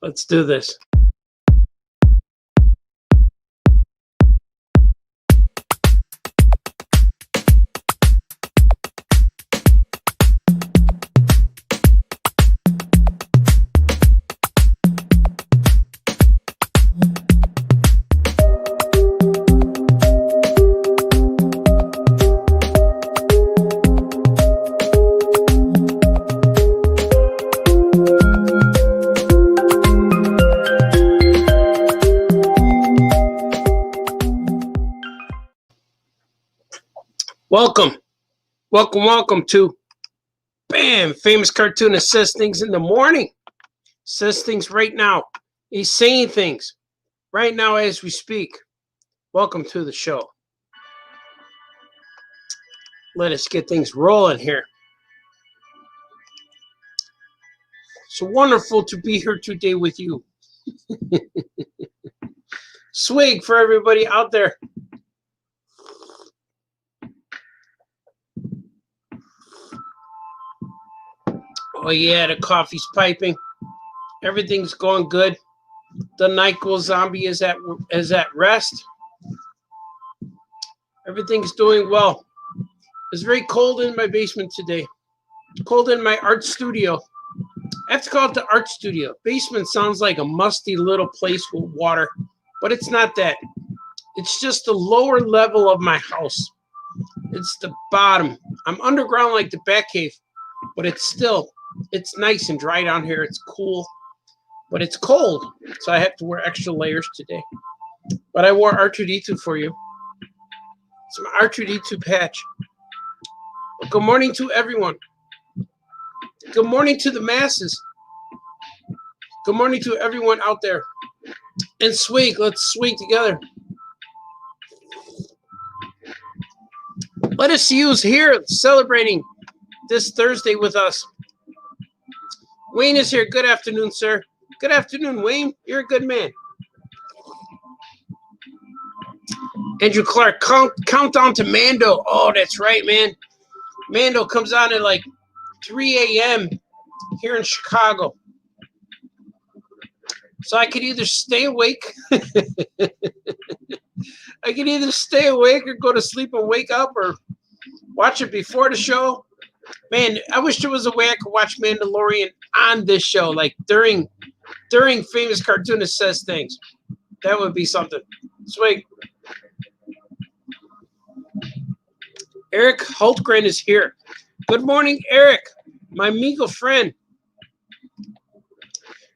Let's do this. Welcome to Bam! Famous Cartoonist says things in the morning. Says things right now. He's saying things right now as we speak. Welcome to the show. Let us get things rolling here. So wonderful to be here today with you. Swig for everybody out there. Oh yeah, the coffee's piping. Everything's going good. The NyQuil zombie is at rest. Everything's doing well. It's very cold in my basement today. Cold in my art studio. I have to call it the art studio. Basement sounds like a musty little place with water, but it's not that. It's just the lower level of my house. It's the bottom. I'm underground like the Batcave, but it's nice and dry down here. It's cool, but it's cold, so I have to wear extra layers today. But I wore R2D2 for you. Some R2D2 patch. Well, good morning to everyone. Good morning to the masses. Good morning to everyone out there. And swig. Let's swig together. Let us see who's here celebrating this Thursday with us. Wayne is here. Good afternoon, sir. Good afternoon, Wayne. You're a good man. Andrew Clark, countdown to Mando. Oh, that's right, man. Mando comes on at like 3 a.m. here in Chicago. So I could either stay awake. I could either stay awake or go to sleep and wake up or watch it before the show. Man, I wish there was a way I could watch Mandalorian on this show, like during Famous Cartoonist Says Things. That would be something. Swig. Eric Hultgren is here. Good morning, Eric, my amigo friend.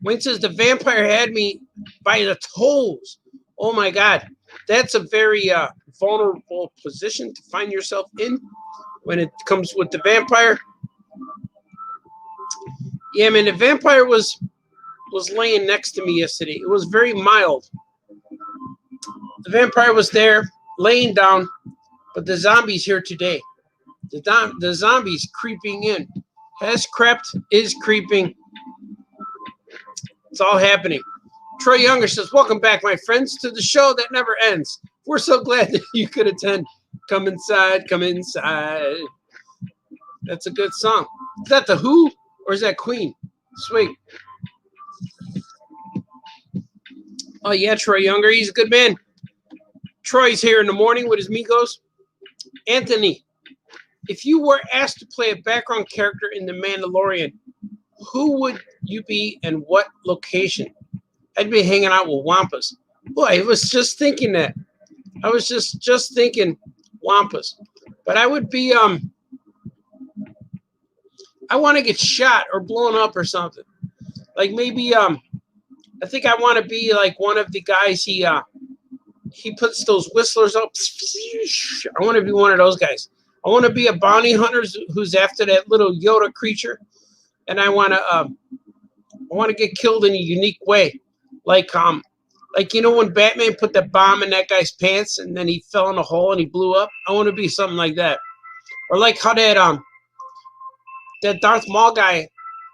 Wayne says the vampire had me by the toes. Oh my God, that's a very vulnerable position to find yourself in when it comes with the vampire. Yeah, man, the vampire was laying next to me yesterday. It was very mild. The vampire was there, laying down, but the zombie's here today. The zombie's creeping in. Has crept, is creeping. It's all happening. Troy Younger says, welcome back, my friends, to the show that never ends. We're so glad that you could attend. Come inside, come inside. That's a good song. Is that The Who or is that Queen? Sweet. Oh, yeah, Troy Younger. He's a good man. Troy's here in the morning with his amigos. Anthony, if you were asked to play a background character in The Mandalorian, who would you be and what location? I'd be hanging out with Wampas. Boy, I was just thinking that. I was just thinking Wampas. But I would be, I want to get shot or blown up or something. Like maybe, I think I want to be like one of the guys he puts those whistlers up. I want to be one of those guys. I want to be a bounty hunter who's after that little Yoda creature. And I want to get killed in a unique way. Like you know when Batman put that bomb in that guy's pants and then he fell in a hole and he blew up? I want to be something like that. Or like how that Darth Maul guy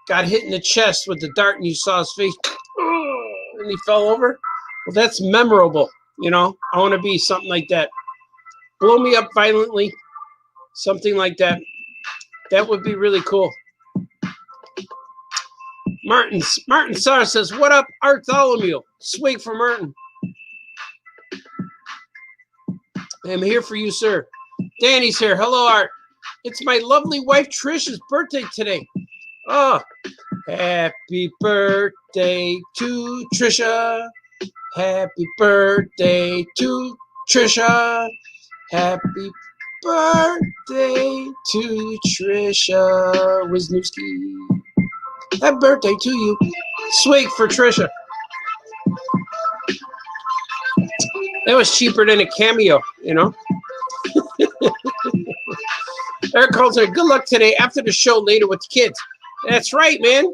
got hit in the chest with the dart and you saw his face and he fell over. Well, that's memorable, you know. I want to be something like that. Blow me up violently, something like that. That would be really cool. Martin Sarr says, "What up, Bartholomew? Swig for Martin. I'm here for you, sir." Danny's here. Hello, Art. It's my lovely wife Trisha's birthday today. Oh, happy birthday to Trisha. Happy birthday to Trisha. Happy birthday to Trisha Wisniewski. Happy birthday to you. Swig for Trisha. That was cheaper than a Cameo, you know. Eric Carlson, good luck today after the show later with the kids. That's right, man.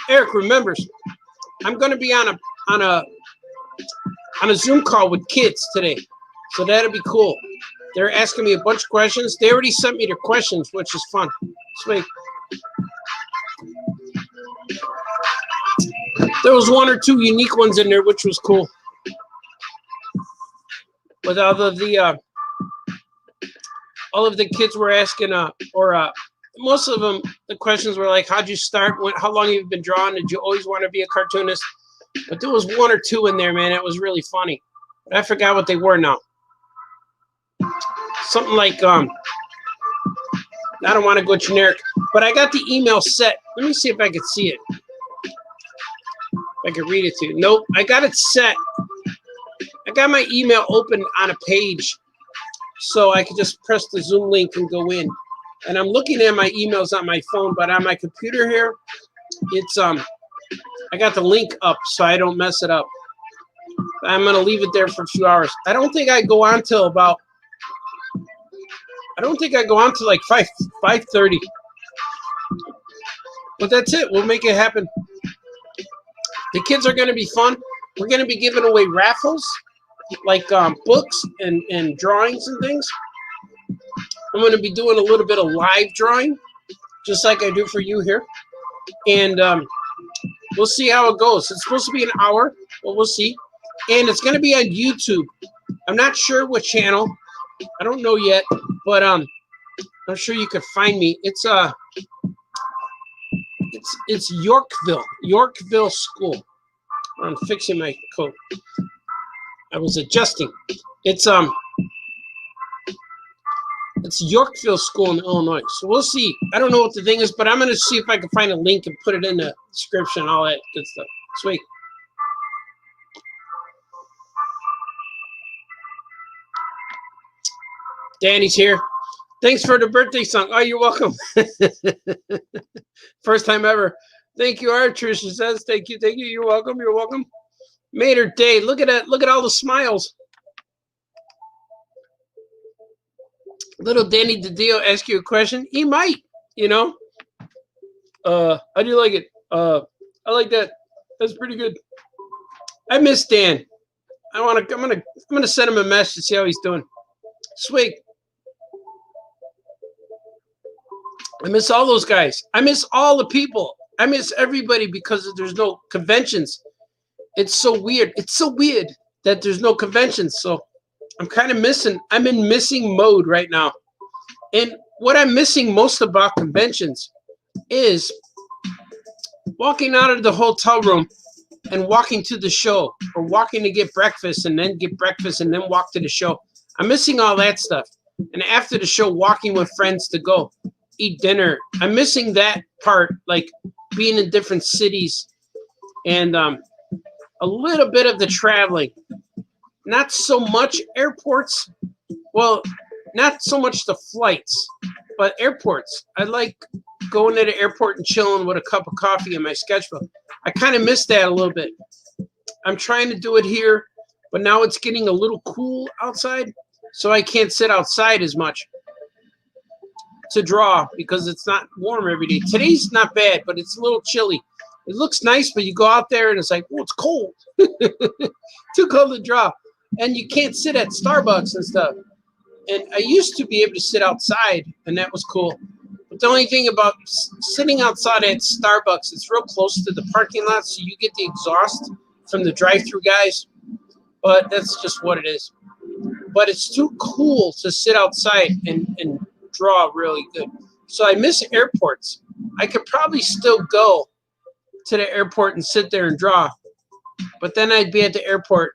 Eric remembers. I'm going to be on a Zoom call with kids today, so that'll be cool. They're asking me a bunch of questions. They already sent me their questions, which is fun. Sweet. There was one or two unique ones in there, which was cool. With all of the kids were asking, most of them, the questions were like, how'd you start? How long have you been drawing? Did you always want to be a cartoonist? But there was one or two in there, man. It was really funny. But I forgot what they were now. Something like, I don't want to go generic, but I got the email set. Let me see if I can see it. If I can read it to you. Nope, I got it set. I got my email open on a page, so I can just press the Zoom link and go in. And I'm looking at my emails on my phone, but on my computer here, it's I got the link up so I don't mess it up. I'm gonna leave it there for a few hours. I don't think I go on till like 5:30. But that's it. We'll make it happen. The kids are gonna be fun. We're gonna be giving away raffles, like books and drawings and things. I'm going to be doing a little bit of live drawing, just like I do for you here. And we'll see how it goes. It's supposed to be an hour, but we'll see. And it's going to be on YouTube. I'm not sure what channel. I don't know yet, but I'm sure you could find me. It's Yorkville School. I'm fixing my coat. I was adjusting. It's Yorkville School in Illinois. So we'll see. I don't know what the thing is, but I'm going to see if I can find a link and put it in the description and all that good stuff. Sweet. Danny's here. Thanks for the birthday song. Oh, you're welcome. First time ever. Thank you, Art. Trisha says. Thank you. Thank you. You're welcome. You're welcome. Made her day. Look at that. Look at all the smiles. Little Danny DiDio ask you a question. He might, you know. How do you like it? I like that. That's pretty good. I miss Dan. I'm gonna send him a message to see how he's doing. Sweet. I miss all those guys. I miss all the people. I miss everybody because there's no conventions. It's so weird. It's so weird that there's no conventions. So I'm kind of missing. I'm in missing mode right now. And what I'm missing most about conventions is walking out of the hotel room and walking to the show, or walking to get breakfast and then get breakfast and then walk to the show. I'm missing all that stuff. And after the show, walking with friends to go eat dinner. I'm missing that part, like being in different cities and a little bit of the traveling. Not so much airports. Well, not so much the flights, but airports. I like going to the airport and chilling with a cup of coffee in my sketchbook. I kind of miss that a little bit. I'm trying to do it here, but now it's getting a little cool outside, so I can't sit outside as much to draw because it's not warm every day. Today's not bad, but it's a little chilly. It looks nice, but you go out there and it's like, oh, it's cold. Too cold to draw. And you can't sit at Starbucks and stuff. And I used to be able to sit outside, and that was cool. But the only thing about sitting outside at Starbucks, it's real close to the parking lot, so you get the exhaust from the drive-through guys. But that's just what it is. But it's too cool to sit outside and draw really good. So I miss airports. I could probably still go to the airport and sit there and draw. But then I'd be at the airport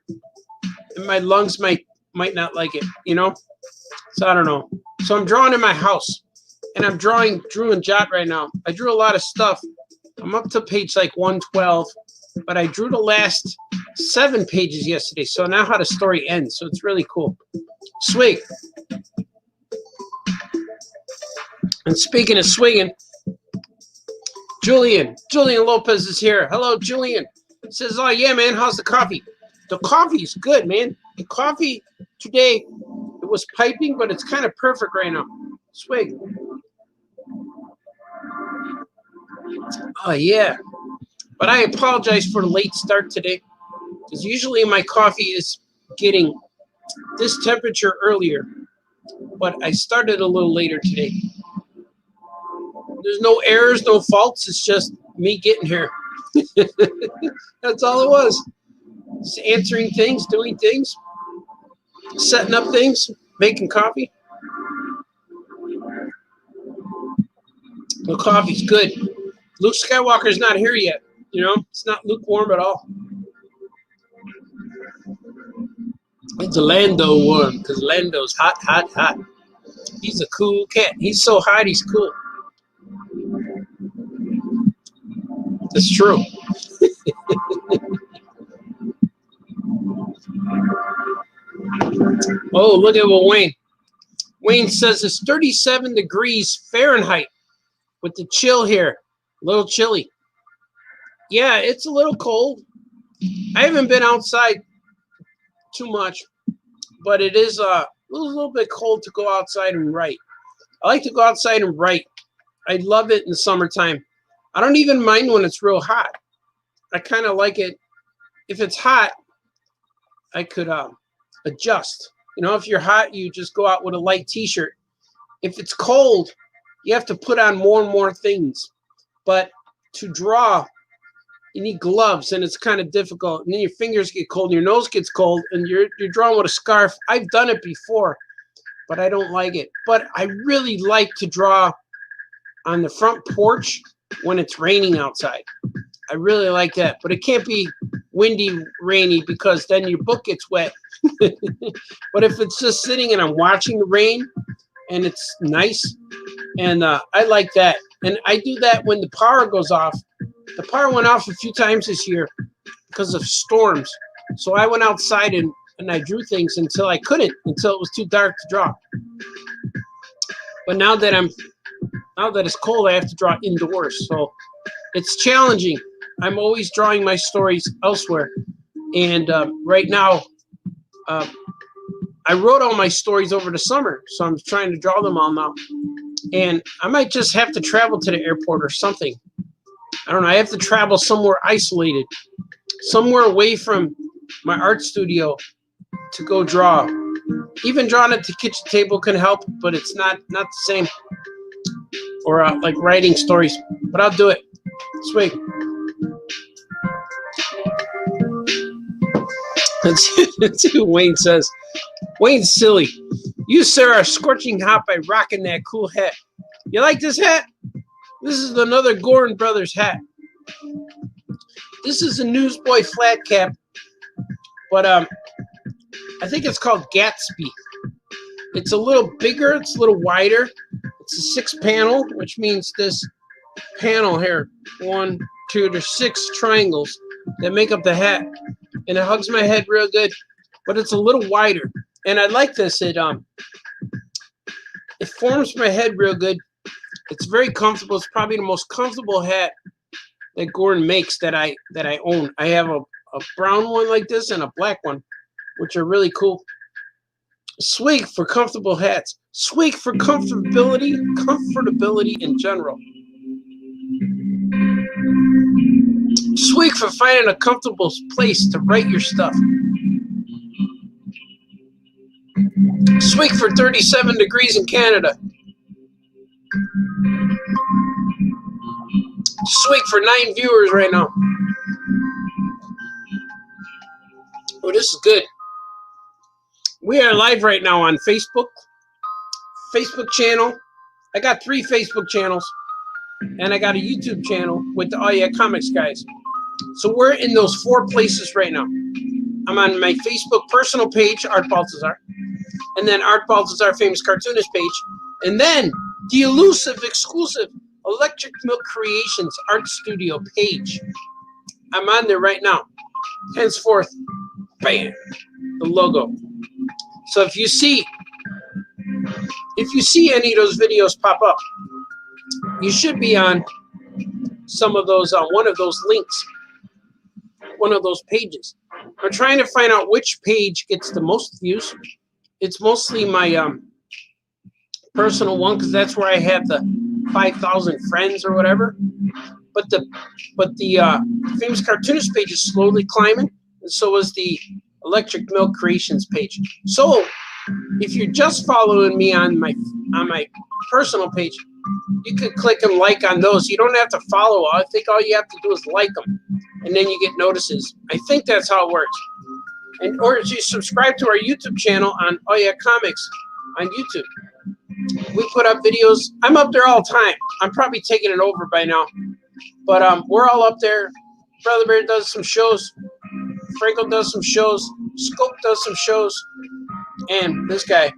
and my lungs might not like it, you know? So I don't know. So I'm drawing in my house and I'm drawing Drew and Jot right now. I drew a lot of stuff. I'm up to page like 112, but I drew the last 7 pages yesterday. So now how the story ends. So it's really cool. Swig. And speaking of swinging, Julian Lopez is here. Hello, Julian. He says, oh, yeah, man, how's the coffee? The coffee's good, man. The coffee today, it was piping, but it's kind of perfect right now. Swig. Oh, yeah. But I apologize for the late start today, because usually my coffee is getting this temperature earlier, but I started a little later today. There's no errors, no faults. It's just me getting here. That's all it was. Just answering things, doing things, setting up things, making coffee. The coffee's good. Luke Skywalker's not here yet. You know, it's not lukewarm at all. It's a Lando one, because Lando's hot, hot, hot. He's a cool cat. He's so hot, he's cool. It's true. Oh, look at what Wayne says it's 37 degrees Fahrenheit with the chill here. A little chilly. Yeah, it's a little cold. I haven't been outside too much, but it is a little bit cold to go outside and write. I like to go outside and write. I love it in the summertime. I don't even mind when it's real hot. I kind of like it. If it's hot, I could adjust. You know, if you're hot, you just go out with a light t-shirt. If it's cold, you have to put on more and more things. But to draw, you need gloves, and it's kind of difficult. And then your fingers get cold, and your nose gets cold, and you're drawing with a scarf. I've done it before, but I don't like it. But I really like to draw on the front porch when it's raining outside. I really like that. But it can't be windy, rainy, because then your book gets wet. But if it's just sitting and I'm watching the rain and it's nice, and I like that. And I do that when the power goes off. The power went off a few times this year because of storms. So I went outside and I drew things until I couldn't, until it was too dark to draw. But now that it's cold, I have to draw indoors. So it's challenging. I'm always drawing my stories elsewhere. And right now, I wrote all my stories over the summer, so I'm trying to draw them all now. And I might just have to travel to the airport or something. I don't know. I have to travel somewhere isolated, somewhere away from my art studio to go draw. Even drawing at the kitchen table can help, but it's not the same. Or like writing stories, but I'll do it. Swig. Let's see what Wayne says. Wayne's silly. You, sir, are scorching hot by rocking that cool hat. You like this hat? This is another Gordon Brothers hat. This is a Newsboy flat cap, but I think it's called Gatsby. It's a little bigger. It's a little wider. It's a 6-panel, which means this panel here, 1, 2, there's 6 triangles that make up the hat, and it hugs my head real good. But it's a little wider, and I like this. It forms my head real good. It's very comfortable. It's probably the most comfortable hat that Gordon makes that I own. I have a brown one like this and a black one, which are really cool. Swig for comfortable hats. Swig for comfortability in general. Swig for finding a comfortable place to write your stuff. Swig for 37 degrees in Canada. Swig for 9 viewers right now. Oh, this is good. We are live right now on Facebook channel. I got 3 Facebook channels. and I got a YouTube channel with the Oh Yeah Comics guys. So we're in those 4 places right now. I'm on my Facebook personal page, Art Baltazar, and then Art Baltazar Famous Cartoonist page, and then the elusive, exclusive Electric Milk Creations Art Studio page. I'm on there right now. Henceforth, bam, the logo. So if you see any of those videos pop up, you should be on some of those, one of those links, one of those pages. I'm trying to find out which page gets the most views. It's mostly my personal one, because that's where I have the 5,000 friends or whatever. But the Famous Cartoonist page is slowly climbing, and so is the Electric Milk Creations page. So if you're just following me on my personal page, you could click and like on those. You don't have to follow. I think all you have to do is like them, and then you get notices. I think that's how it works. And or you subscribe to our YouTube channel on Oh Yeah Comics on YouTube. We put up videos. I'm up there all the time. I'm probably taking it over by now, but we're all up there. Brother Bear does some shows. Franco does some shows. Scope does some shows, and this guy,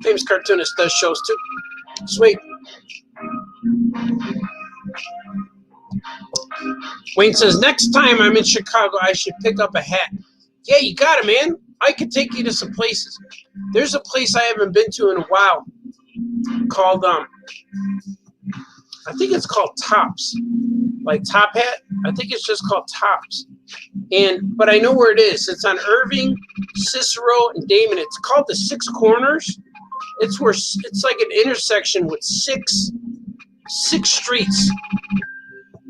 Famous Cartoonist, does shows too. Sweet. Wayne says, next time I'm in Chicago, I should pick up a hat. Yeah, you got it, man. I could take you to some places. There's a place I haven't been to in a while called, I think it's called Tops. Like Top Hat. I think it's just called Tops. But I know where it is. It's on Irving, Cicero, and Damon. It's called the Six Corners. It's like an intersection with six streets.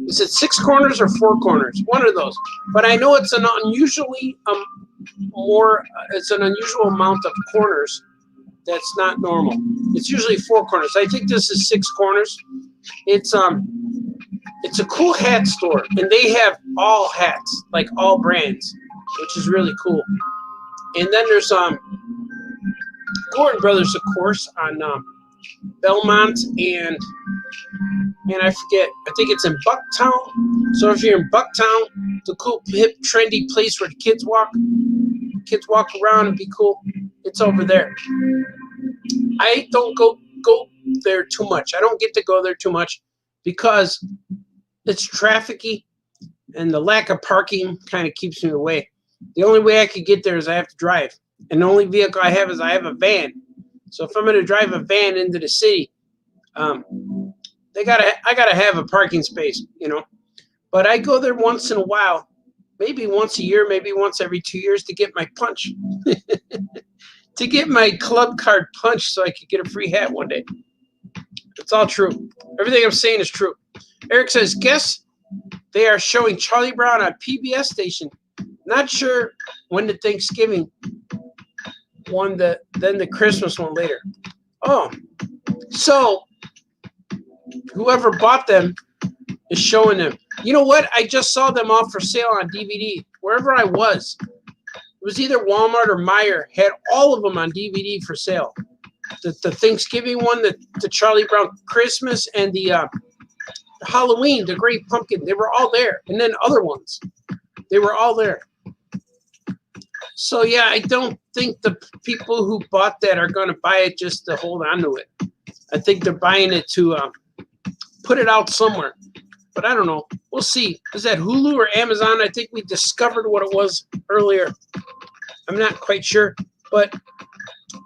Is it 6 corners or 4 corners? One of those. But I know it's an unusually it's an unusual amount of corners. That's not normal. It's usually 4 corners. I think this is 6 corners. It's a cool hat store, and they have all hats, like all brands, which is really cool. And then there's Gordon Brothers, of course, on Belmont and I forget. I think it's in Bucktown. So if you're in Bucktown, the cool, hip, trendy place where the kids walk around and be cool, it's over there. I don't go there too much. I don't get to go there too much because it's trafficy, and the lack of parking kind of keeps me away. The only way I could get there is I have to drive, and the only vehicle I have is I have a van. So if I'm going to drive a van into the city, I gotta have a parking space, you know. But I go there once in a while, maybe once a year, maybe once every 2 years, to get my punch, to get my club card punch, so I could get a free hat one day. It's all true. Everything I'm saying is true. Eric says, guess they are showing Charlie Brown on PBS station. Not sure when the Thanksgiving one, then the Christmas one later. Oh, so whoever bought them is showing them. You know what? I just saw them all for sale on DVD. Wherever I was. It was either Walmart or Meijer. Had all of them on DVD for sale. The Thanksgiving one, the Charlie Brown Christmas, and the Halloween, the Great Pumpkin. They were all there. And then other ones. They were all there. So, yeah, I don't think the people who bought that are going to buy it just to hold on to it. I think they're buying it to put it out somewhere. But I don't know. We'll see. Is that Hulu or Amazon? I think we discovered what it was earlier. I'm not quite sure. But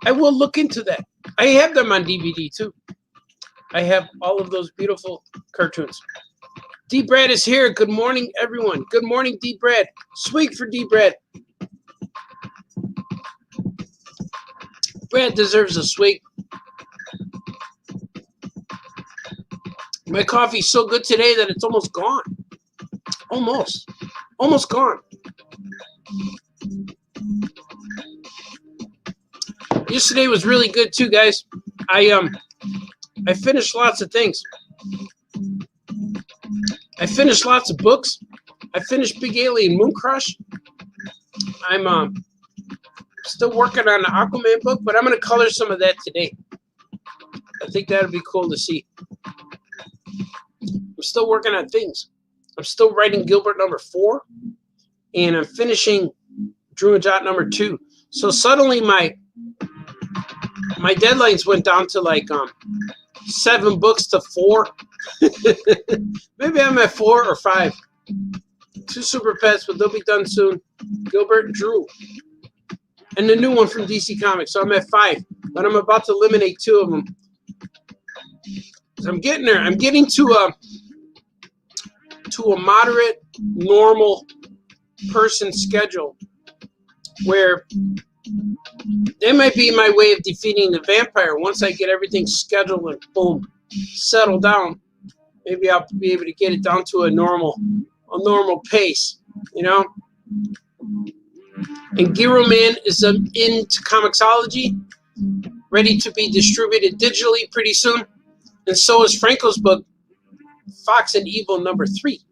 I will look into that. I have them on DVD, too. I have all of those beautiful cartoons. D-Brad is here. Good morning, everyone. Good morning, D-Brad. Swig for D-Brad. Brad deserves a swig. My coffee's so good today that it's almost gone. Almost gone. Yesterday was really good too, guys. I finished lots of things. I finished lots of books. I finished Big Alien Moon Crush. I'm still working on the Aquaman book, but I'm going to color some of that today. I think that would be cool to see. I'm still working on things. I'm still writing Gilbert #4, and I'm finishing Drew and Jot #2. So suddenly my deadlines went down to like 7 books to 4. Maybe I'm at 4 or 5. 2 Super Pets, but they'll be done soon. Gilbert and Drew. And the new one from DC Comics. So I'm at 5. But I'm about to eliminate 2 of them. I'm getting there. I'm getting to a moderate, normal person schedule where that might be my way of defeating the vampire. Once I get everything scheduled and boom, settle down, maybe I'll be able to get it down to a normal pace, you know. And Giro Man is into Comixology, ready to be distributed digitally pretty soon. And so is Franco's book, Fox and Evil #3.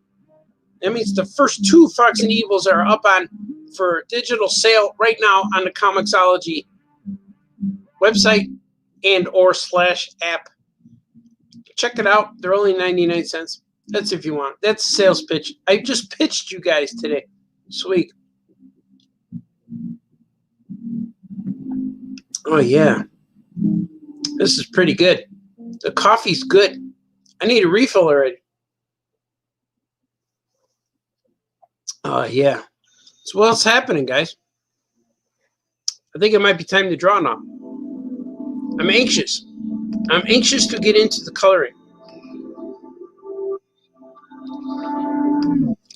That means the first 2 Fox and Evils are up on for digital sale right now on the Comixology website and/or /app. Check it out. They're only 99 cents. That's if you want. That's a sales pitch. I just pitched you guys today. Sweet. Oh, yeah. This is pretty good. The coffee's good. I need a refill already. Yeah. So what's happening, guys? I think it might be time to draw now. I'm anxious. I'm anxious to get into the coloring.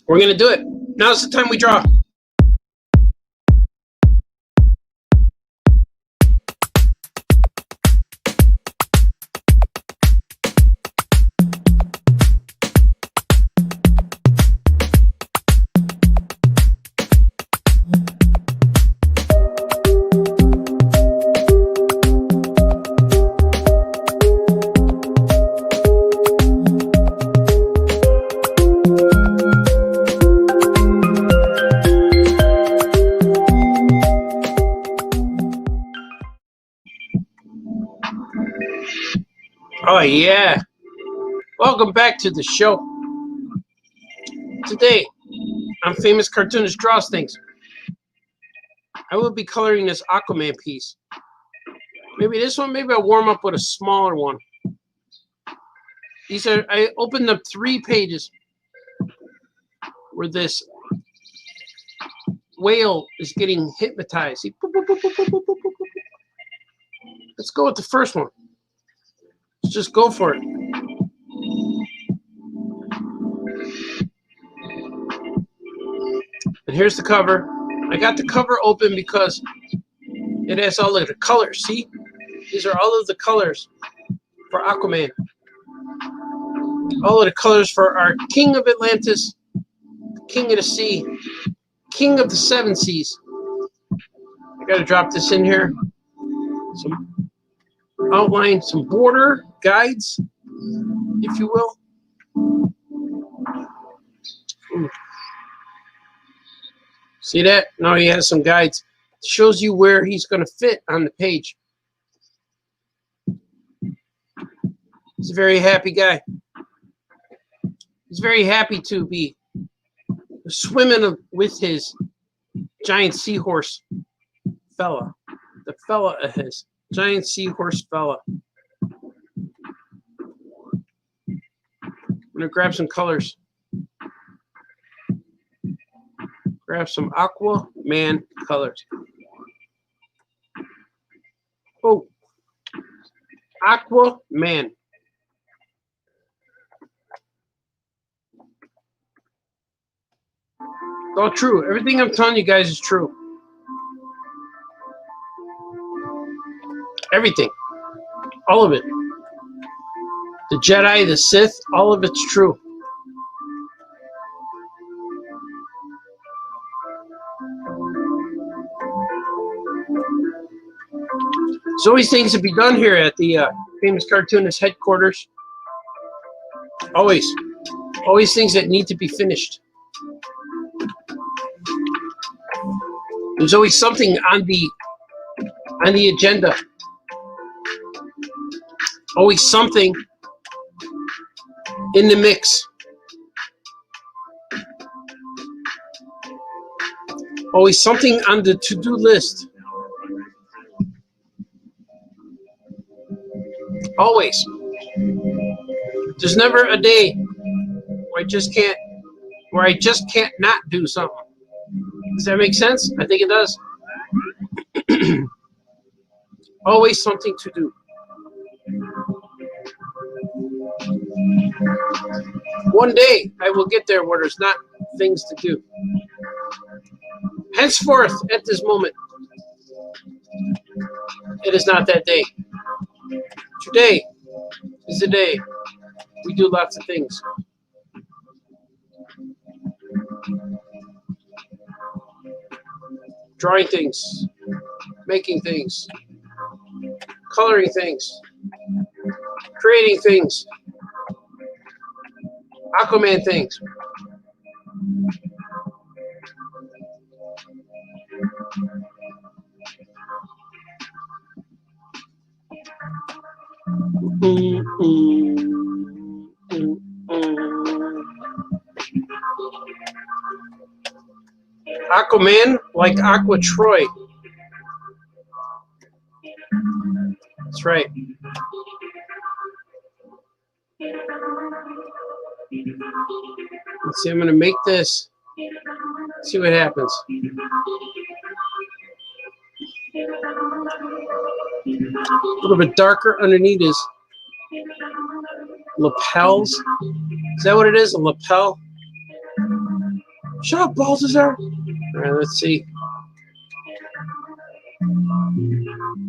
We're going to do it. Now's the time we draw. Oh, yeah. Welcome back to the show. Today, on Famous Cartoonist Draws Things, I will be coloring this Aquaman piece. Maybe this one, maybe I'll warm up with a smaller one. I opened up 3 pages where this whale is getting hypnotized. Let's go with the first one. Let's just go for it. And here's the cover. I got the cover open because it has all of the colors. See? These are all of the colors for Aquaman. All of the colors for our King of Atlantis, King of the Sea, King of the 7 Seas. I gotta drop this in here. Some outline, some border guides, if you will. Ooh. See that? Now he has some guides. It shows you where he's going to fit on the page. He's a very happy guy. He's very happy to be swimming with his giant seahorse fella. The fella of his. Giant seahorse fella. I'm gonna grab some colors. Grab some Aquaman colors. Oh, Aquaman. It's all true. Everything I'm telling you guys is true. Everything. All of it. The Jedi, the Sith, all of it's true. There's always things to be done here at the Famous Cartoonist headquarters. Always. Always things that need to be finished. There's always something on the agenda. Always something in the mix. Always something on the to-do list. Always. There's never a day where I just can't not do something. Does that make sense? I think it does. Always something to do. One day I will get there where there's not things to do. Henceforth, at this moment, it is not that day. Today is the day we do lots of things. Drawing things, making things, coloring things, creating things, Aquaman things. Aquaman, like Aqua Troy. That's right. Let's see, I'm going to make this. See what happens. A little bit darker underneath his lapels. Is that what it is? A lapel? Shut up, Balthazar. All right, let's see.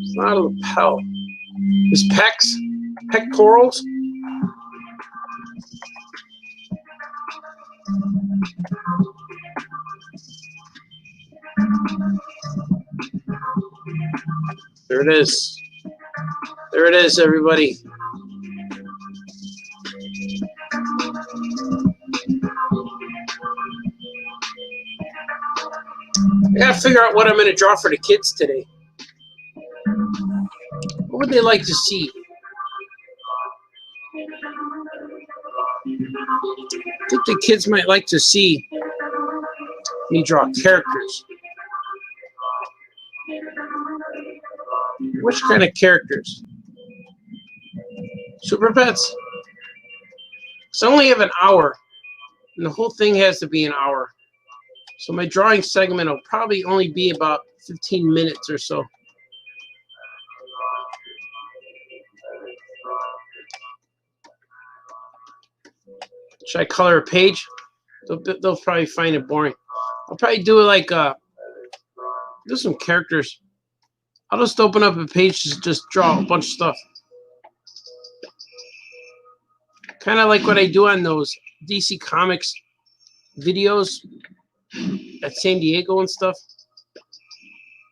It's not a lapel. His pecs, pectorals. There it is. There it is, everybody. I gotta figure out what I'm gonna draw for the kids today. What would they like to see? I think the kids might like to see me draw characters. Which kind of characters? Super Pets. So I only have an hour, and the whole thing has to be an hour. So my drawing segment will probably only be about 15 minutes or so. Should I color a page? They'll probably find it boring. I'll probably do it like do some characters. I'll just open up a page to just draw a bunch of stuff. Kind of like what I do on those DC Comics videos at San Diego and stuff.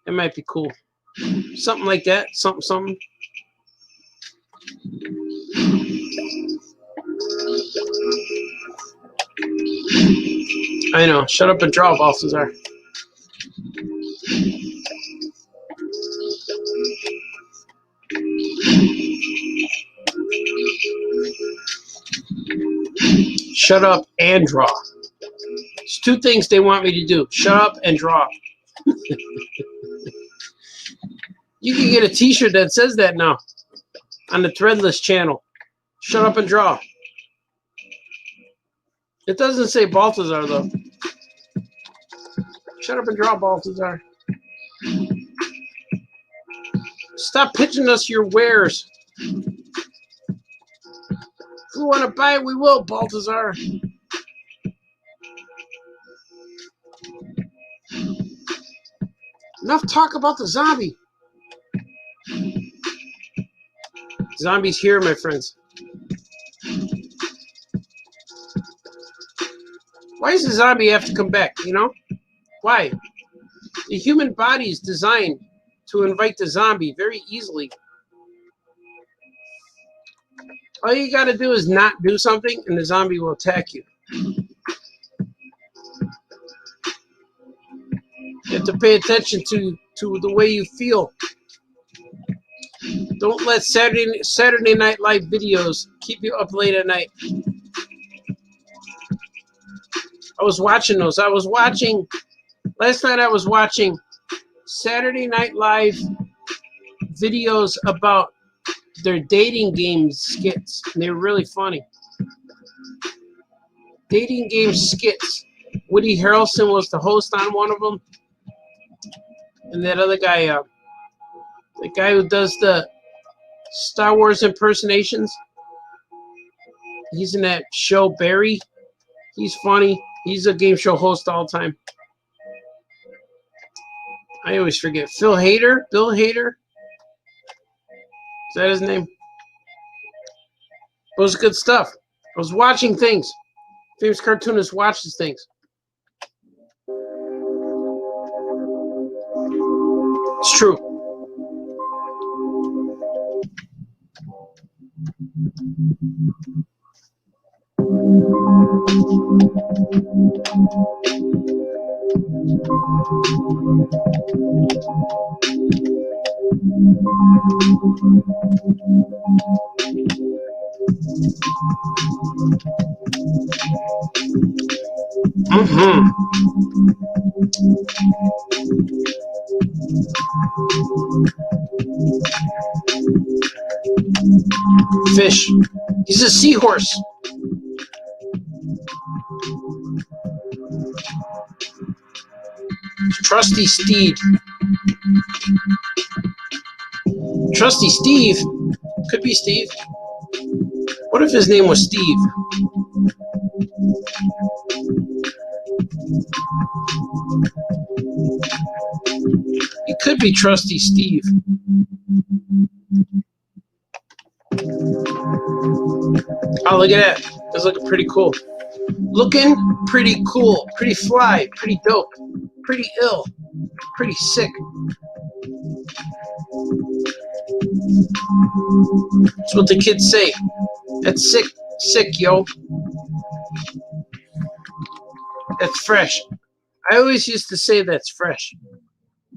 It might be cool. Something like that. Something. I know. Shut up and draw, Balthazar. Shut up and draw. It's two things they want me to do. Shut up and draw. You can get a t-shirt that says that now on the Threadless channel. Shut up and draw. It doesn't say Balthazar, though. Shut up and draw, Balthazar. Stop pitching us your wares. If we want to buy it, we will, Balthazar. Enough talk about the zombie. Zombie's here, my friends. Why does the zombie have to come back, you know? Why? The human body is designed to invite the zombie very easily. All you got to do is not do something, and the zombie will attack you. You have to pay attention to the way you feel. Don't let Saturday Night Live videos keep you up late at night. I was watching those. Last night I was watching Saturday Night Live videos about their dating game skits. And they were really funny. Dating game skits. Woody Harrelson was the host on one of them. And that other guy, the guy who does the Star Wars impersonations, he's in that show, Barry. He's funny. He's a game show host all the time. I always forget. Bill Hader? Is that his name? It was good stuff. I was watching things. Famous cartoonist watches things. It's true. Fish. He's a seahorse. Trusty Steve. Trusty Steve? Could be Steve. What if his name was Steve? He could be Trusty Steve. Oh, look at that. That's looking pretty cool. Looking pretty cool. Pretty fly. Pretty dope. Pretty ill. Pretty sick. That's what the kids say. That's sick. Sick, yo. That's fresh. I always used to say that's fresh.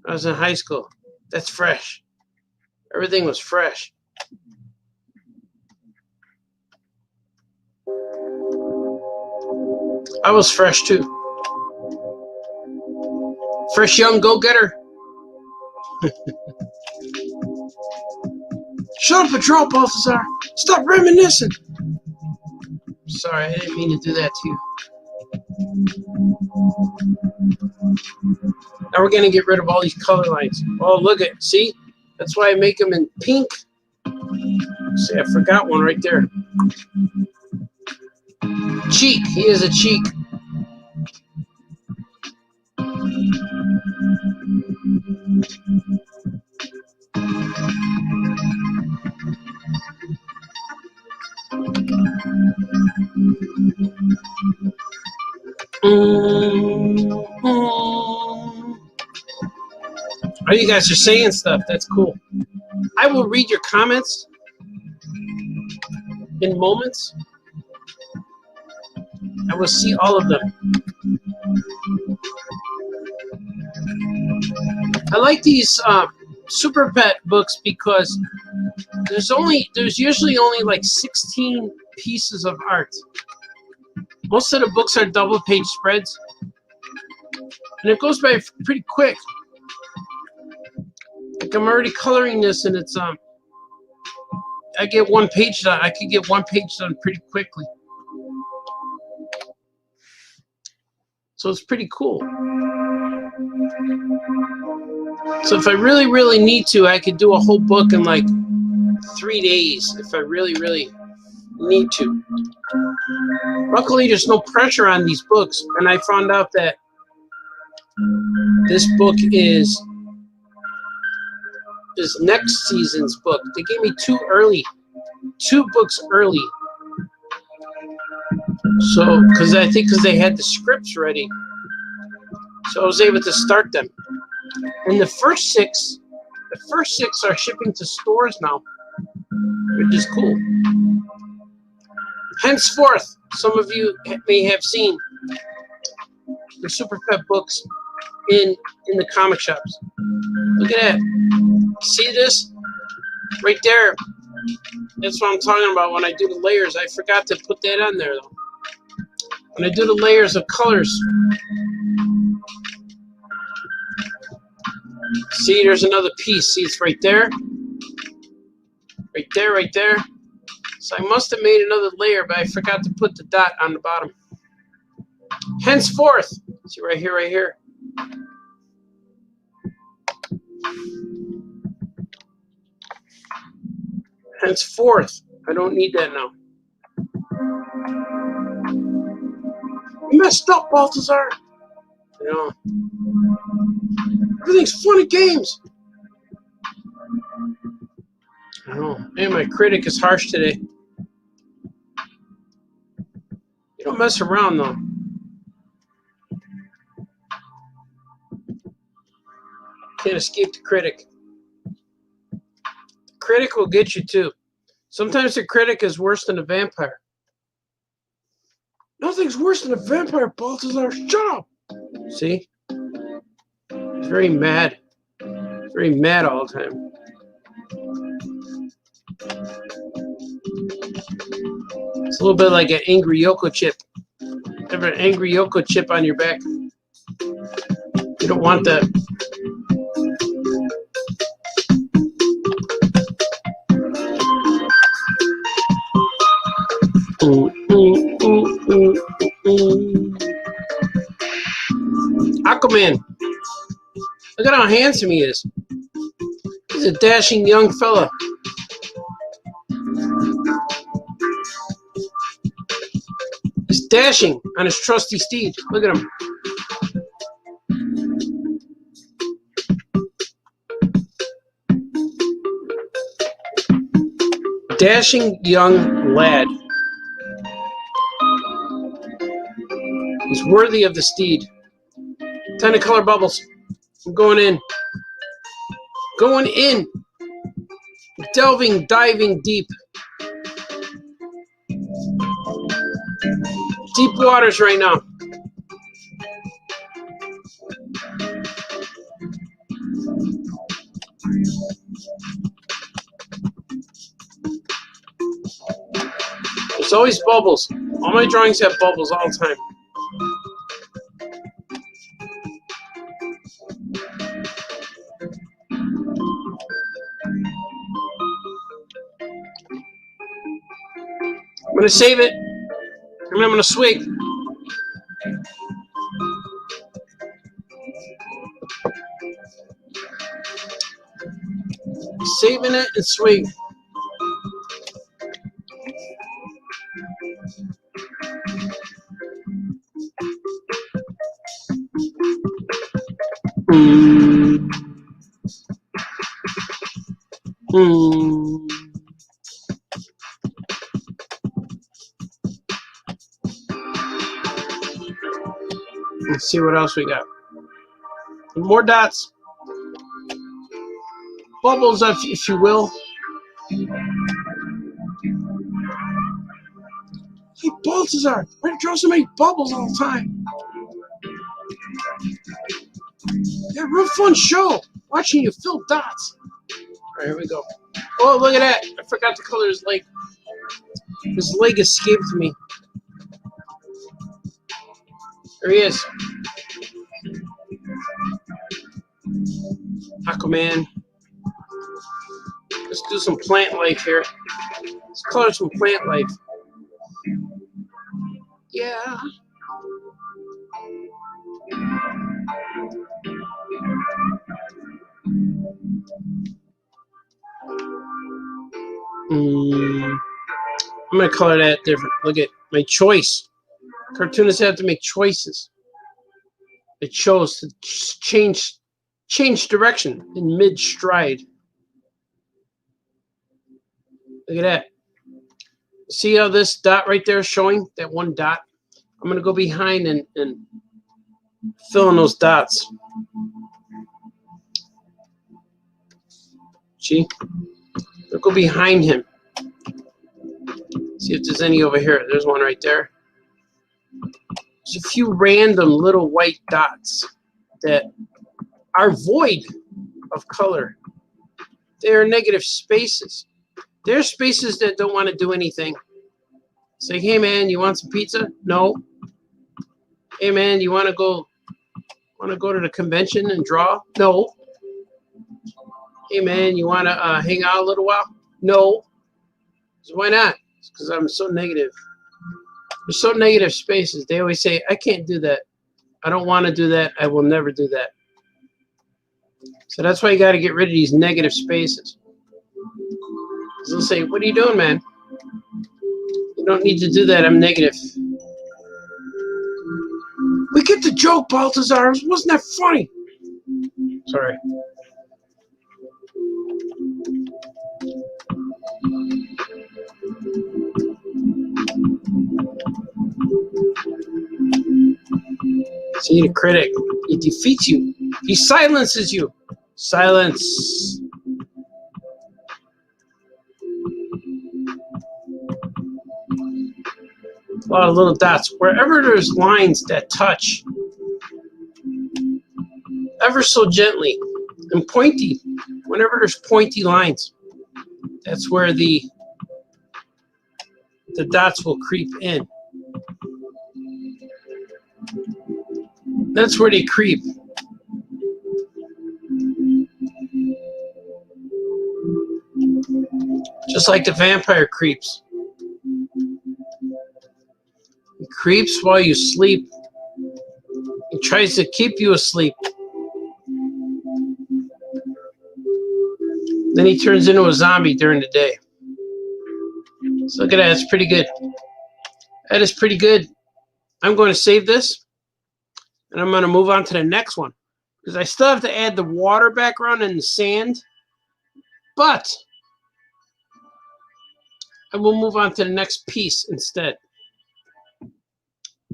I was in high school. That's fresh. Everything was fresh. I was fresh too. Fresh young go-getter. Shut up, patrol officer. Stop reminiscing. Sorry, I didn't mean to do that to you. Now we're going to get rid of all these color lines. Oh, look at, see? That's why I make them in pink. See, I forgot one right there. Cheek. He is a cheek. Oh, you guys are saying stuff. That's cool. I will read your comments in moments. I will see all of them. I like these Super Pet books because there's usually only like 16 pieces of art. Most of the books are double page spreads, and it goes by pretty quick. Like I'm already coloring this, and it's I get one page done. I could get one page done pretty quickly. So it's pretty cool. So if I really, really need to, I could do a whole book in like 3 days if I really, really need to. Luckily, there's no pressure on these books, and I found out that this book is next season's book. They gave me two books early. So, because they had the scripts ready, so I was able to start them. And the first six are shipping to stores now, which is cool. Henceforth, some of you may have seen the Super Pet books in the comic shops. Look at that. See this? Right there. That's what I'm talking about when I do the layers. I forgot to put that on there, though. when I do the layers of colors. See, there's another piece. See, it's right there. Right there, right there. So I must have made another layer, but I forgot to put the dot on the bottom. Henceforth, see right here, right here. Henceforth, I don't need that now. You messed up, Balthazar. You know, everything's fun and games. I know. Man, my critic is harsh today. You don't mess around, though. Can't escape the critic. The critic will get you, too. Sometimes the critic is worse than a vampire. Nothing's worse than a vampire, Balthazar. Shut up! See? He's very mad. He's very mad all the time. It's a little bit like an angry Yoko chip. Have an angry Yoko chip on your back. You don't want that. Aquaman. Look at how handsome he is. He's a dashing young fella. He's dashing on his trusty steed. Look at him. Dashing young lad. He's worthy of the steed. 10 of color bubbles. I'm going in. Going in. Delving, diving deep. Deep waters right now. There's always bubbles. All my drawings have bubbles all the time. I'm going to save it, and I'm going to swig. Saving it and swig. Let's see what else we got. More dots. Bubbles, if you will. Hey, Balthazar, why do you draw so many bubbles all the time? Yeah, real fun show. Watching you fill dots. All right, here we go. Oh, look at that. I forgot to color his leg. His leg escaped me. There he is. Aquaman. Let's do some plant life here. Let's color some plant life. Yeah. I'm going to color that different. Look at my choice. Cartoonists have to make choices. It chose to change direction in mid-stride. Look at that. See how this dot right there is showing? That one dot? I'm going to go behind and fill in those dots. See? I'll go behind him. See if there's any over here. There's one right there. There's a few random little white dots that are void of color. They are negative spaces. They're spaces that don't want to do anything. Say, hey man, you want some pizza? No. Hey man, you want to go to the convention and draw? No. Hey man, you want to hang out a little while? No. So why not? It's because I'm so negative. There's so negative spaces. They always say, I can't do that. I don't want to do that. I will never do that. So that's why you got to get rid of these negative spaces. They'll say, what are you doing, man? You don't need to do that. I'm negative. We get the joke, Baltazar. Wasn't that funny? Sorry. See, the critic, he defeats you. He silences you. Silence. A lot of little dots. Wherever there's lines that touch, ever so gently and pointy, whenever there's pointy lines, that's where the dots will creep in. That's where they creep. Just like the vampire creeps. He creeps while you sleep. He tries to keep you asleep. Then he turns into a zombie during the day. So look at that. It's pretty good. That is pretty good. I'm going to save this. And I'm going to move on to the next one. Because I still have to add the water background and the sand. But I will move on to the next piece instead.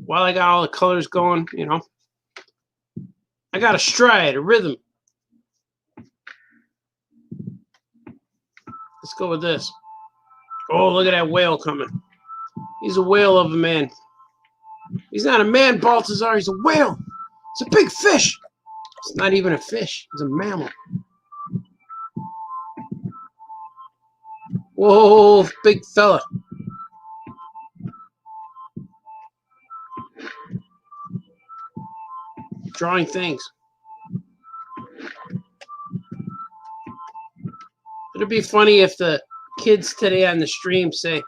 While I got all the colors going, you know. I got a stride, a rhythm. Let's go with this. Oh, look at that whale coming. He's a whale of a man. He's not a man, Baltazar. He's a whale. It's a big fish. It's not even a fish. It's a mammal. Whoa, big fella. Drawing things. It'd be funny if the kids today on the stream say,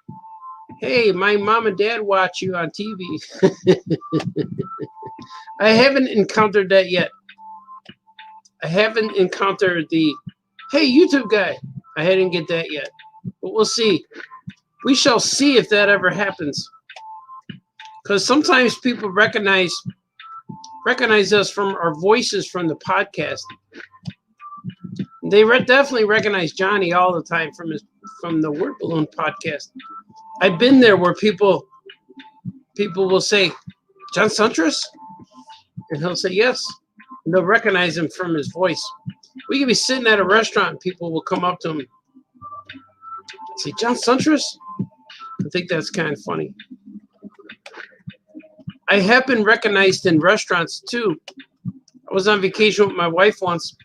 hey, my mom and dad watch you on TV. I haven't encountered that yet. I haven't encountered the, hey, YouTube guy. I didn't get that yet. But we'll see. We shall see if that ever happens. Because sometimes people recognize us from our voices from the podcast. They definitely recognize Johnny all the time from the Word Balloon podcast. I've been there where people will say, John Suntress? And he'll say yes. And they'll recognize him from his voice. We could be sitting at a restaurant and people will come up to him and say, John Suntress? I think that's kind of funny. I have been recognized in restaurants too. I was on vacation with my wife once,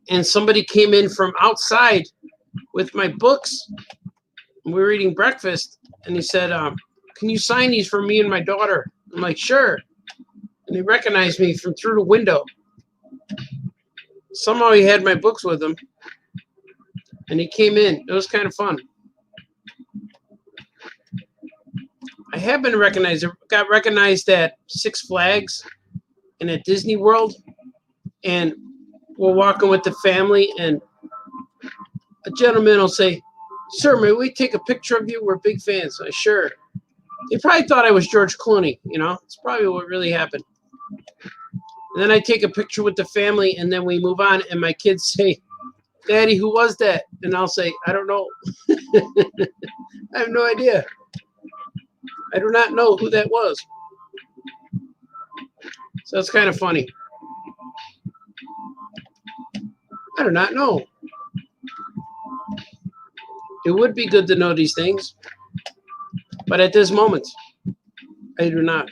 and somebody came in from outside with my books. We were eating breakfast, and he said, can you sign these for me and my daughter? I'm like, sure. And he recognized me from through the window. Somehow he had my books with him, and he came in. It was kind of fun. I have been recognized. I got recognized at Six Flags and at Disney World, and we're walking with the family, and a gentleman will say, sir, may we take a picture of you? We're big fans. I sure. He probably thought I was George Clooney, you know? It's probably what really happened. And then I take a picture with the family, and then we move on, and my kids say, Daddy, who was that? And I'll say, I don't know. I have no idea. I do not know who that was. So it's kind of funny. I do not know. It would be good to know these things, but at this moment, I do not.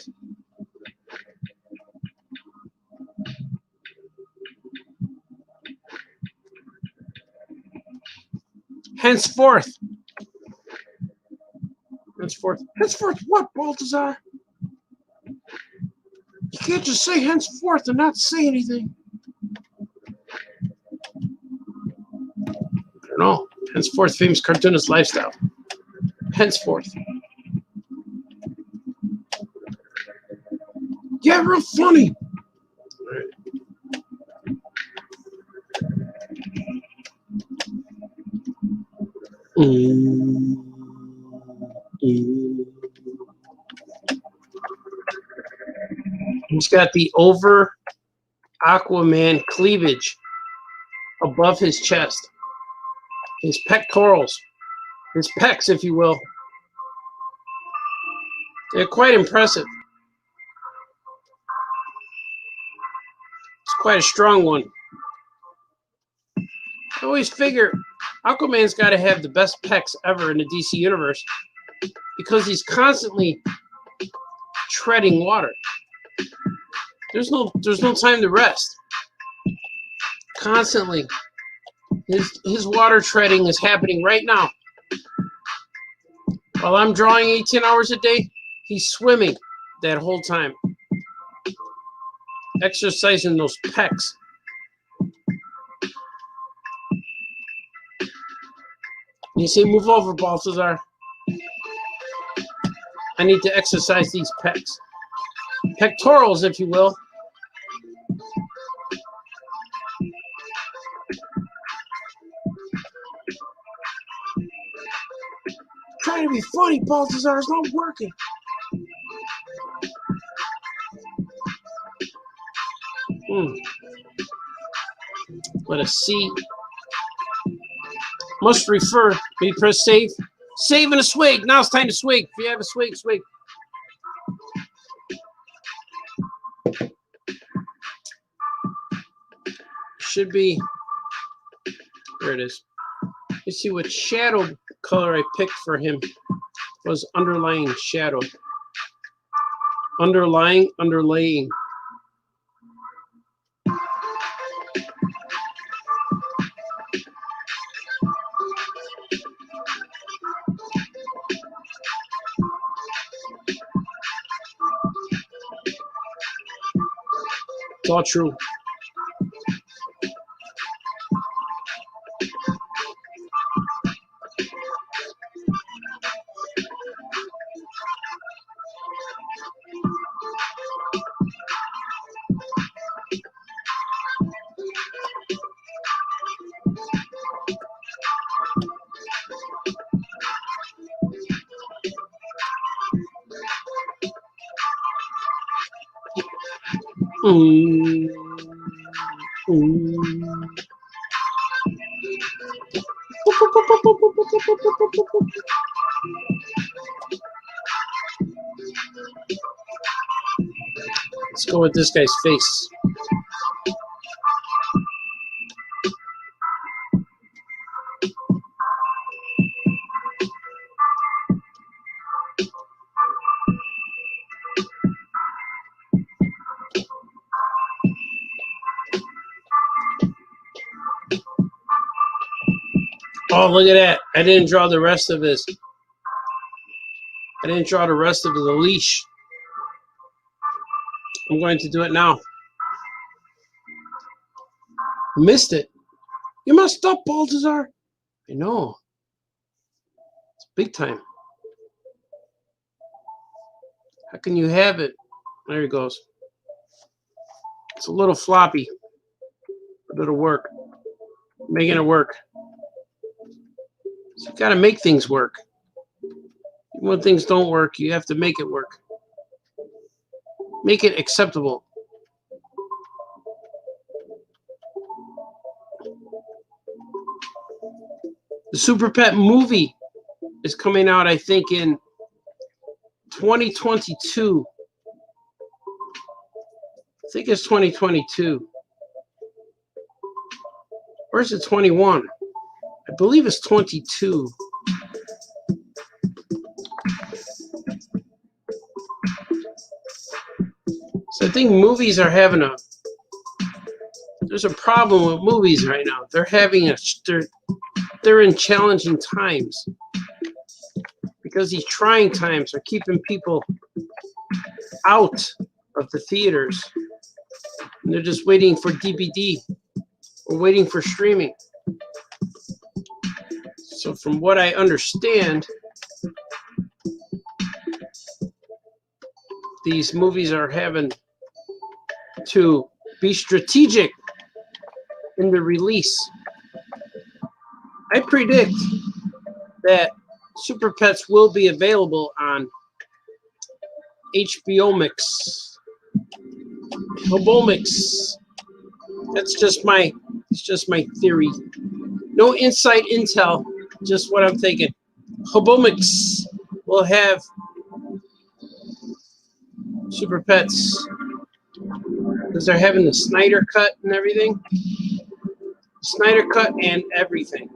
Henceforth what, Baltazar? can't just say henceforth and not say anything. I don't know. Henceforth, famous cartoonist lifestyle. Henceforth. Yeah, real funny. He's got the over Aquaman cleavage above his chest. His pectorals. His pecs, if you will. They're quite impressive. It's quite a strong one. I always figure Aquaman's got to have the best pecs ever in the DC universe because he's constantly treading water. There's no time to rest. Constantly. His water treading is happening right now. While I'm drawing 18 hours a day, he's swimming that whole time. Exercising those pecs. You say, move over, Balthazar. I need to exercise these pecs. Pectorals, if you will. Trying to be funny, Balthazar. It's not working. Let us see. Must refer. Maybe press save. Save and a swig. Now it's time to swig. If you have a swig, swig. Should be. There it is. Let's see what shadow color I picked for him. Was underlying shadow. Underlying. It's all true. Let's go with this guy's face. Oh, look at that. I didn't draw the rest of this. I didn't draw the rest of the leash. I'm going to do it now. Missed it. You messed up, Balthazar. I know. It's big time. How can you have it? There he goes. It's a little floppy, but it'll work. Making it work. So you got to make things work. Even when things don't work, you have to make it work. Make it acceptable. The Super Pet movie is coming out, I think, in 2022. I think it's 2022. Or is it 21? I believe it's 22. So I think movies are having there's a problem with movies right now. They're in challenging times because these trying times are keeping people out of the theaters. And they're just waiting for DVD or waiting for streaming. So from what I understand, these movies are having to be strategic in the release. I predict that Super Pets will be available on HBO Mix. Hobomix. It's just my theory. No inside intel, just what I'm thinking. Hobomix will have Super Pets because they're having the Snyder Cut and everything. Snyder Cut and everything.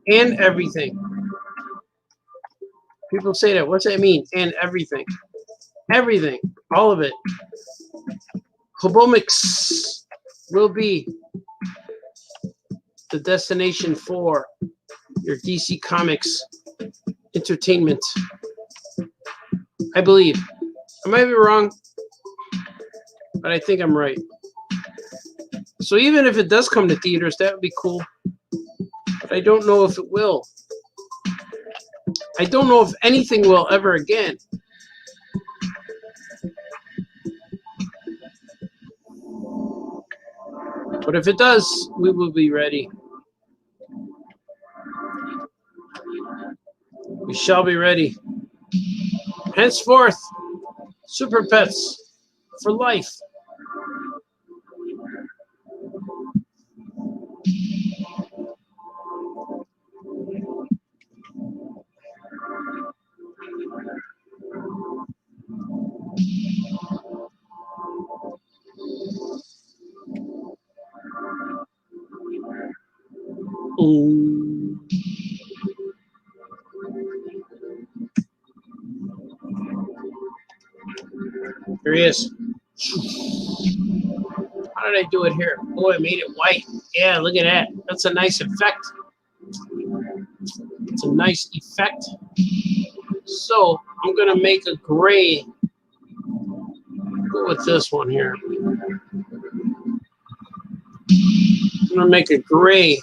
And everything. People say that. What's that mean? And everything. Everything. All of it. Hobomix will be the destination for your DC Comics entertainment. I believe. I might be wrong, but I think I'm right. So even if it does come to theaters, that would be cool. But I don't know if it will. I don't know if anything will ever again. But if it does, we will be ready. We shall be ready. Henceforth, Super Pets for life. Here he is. How did I do it here? Oh, I made it white. Yeah, look at that. That's a nice effect. It's a nice effect. So I'm going to make a gray. Go with this one here. I'm going to make a gray.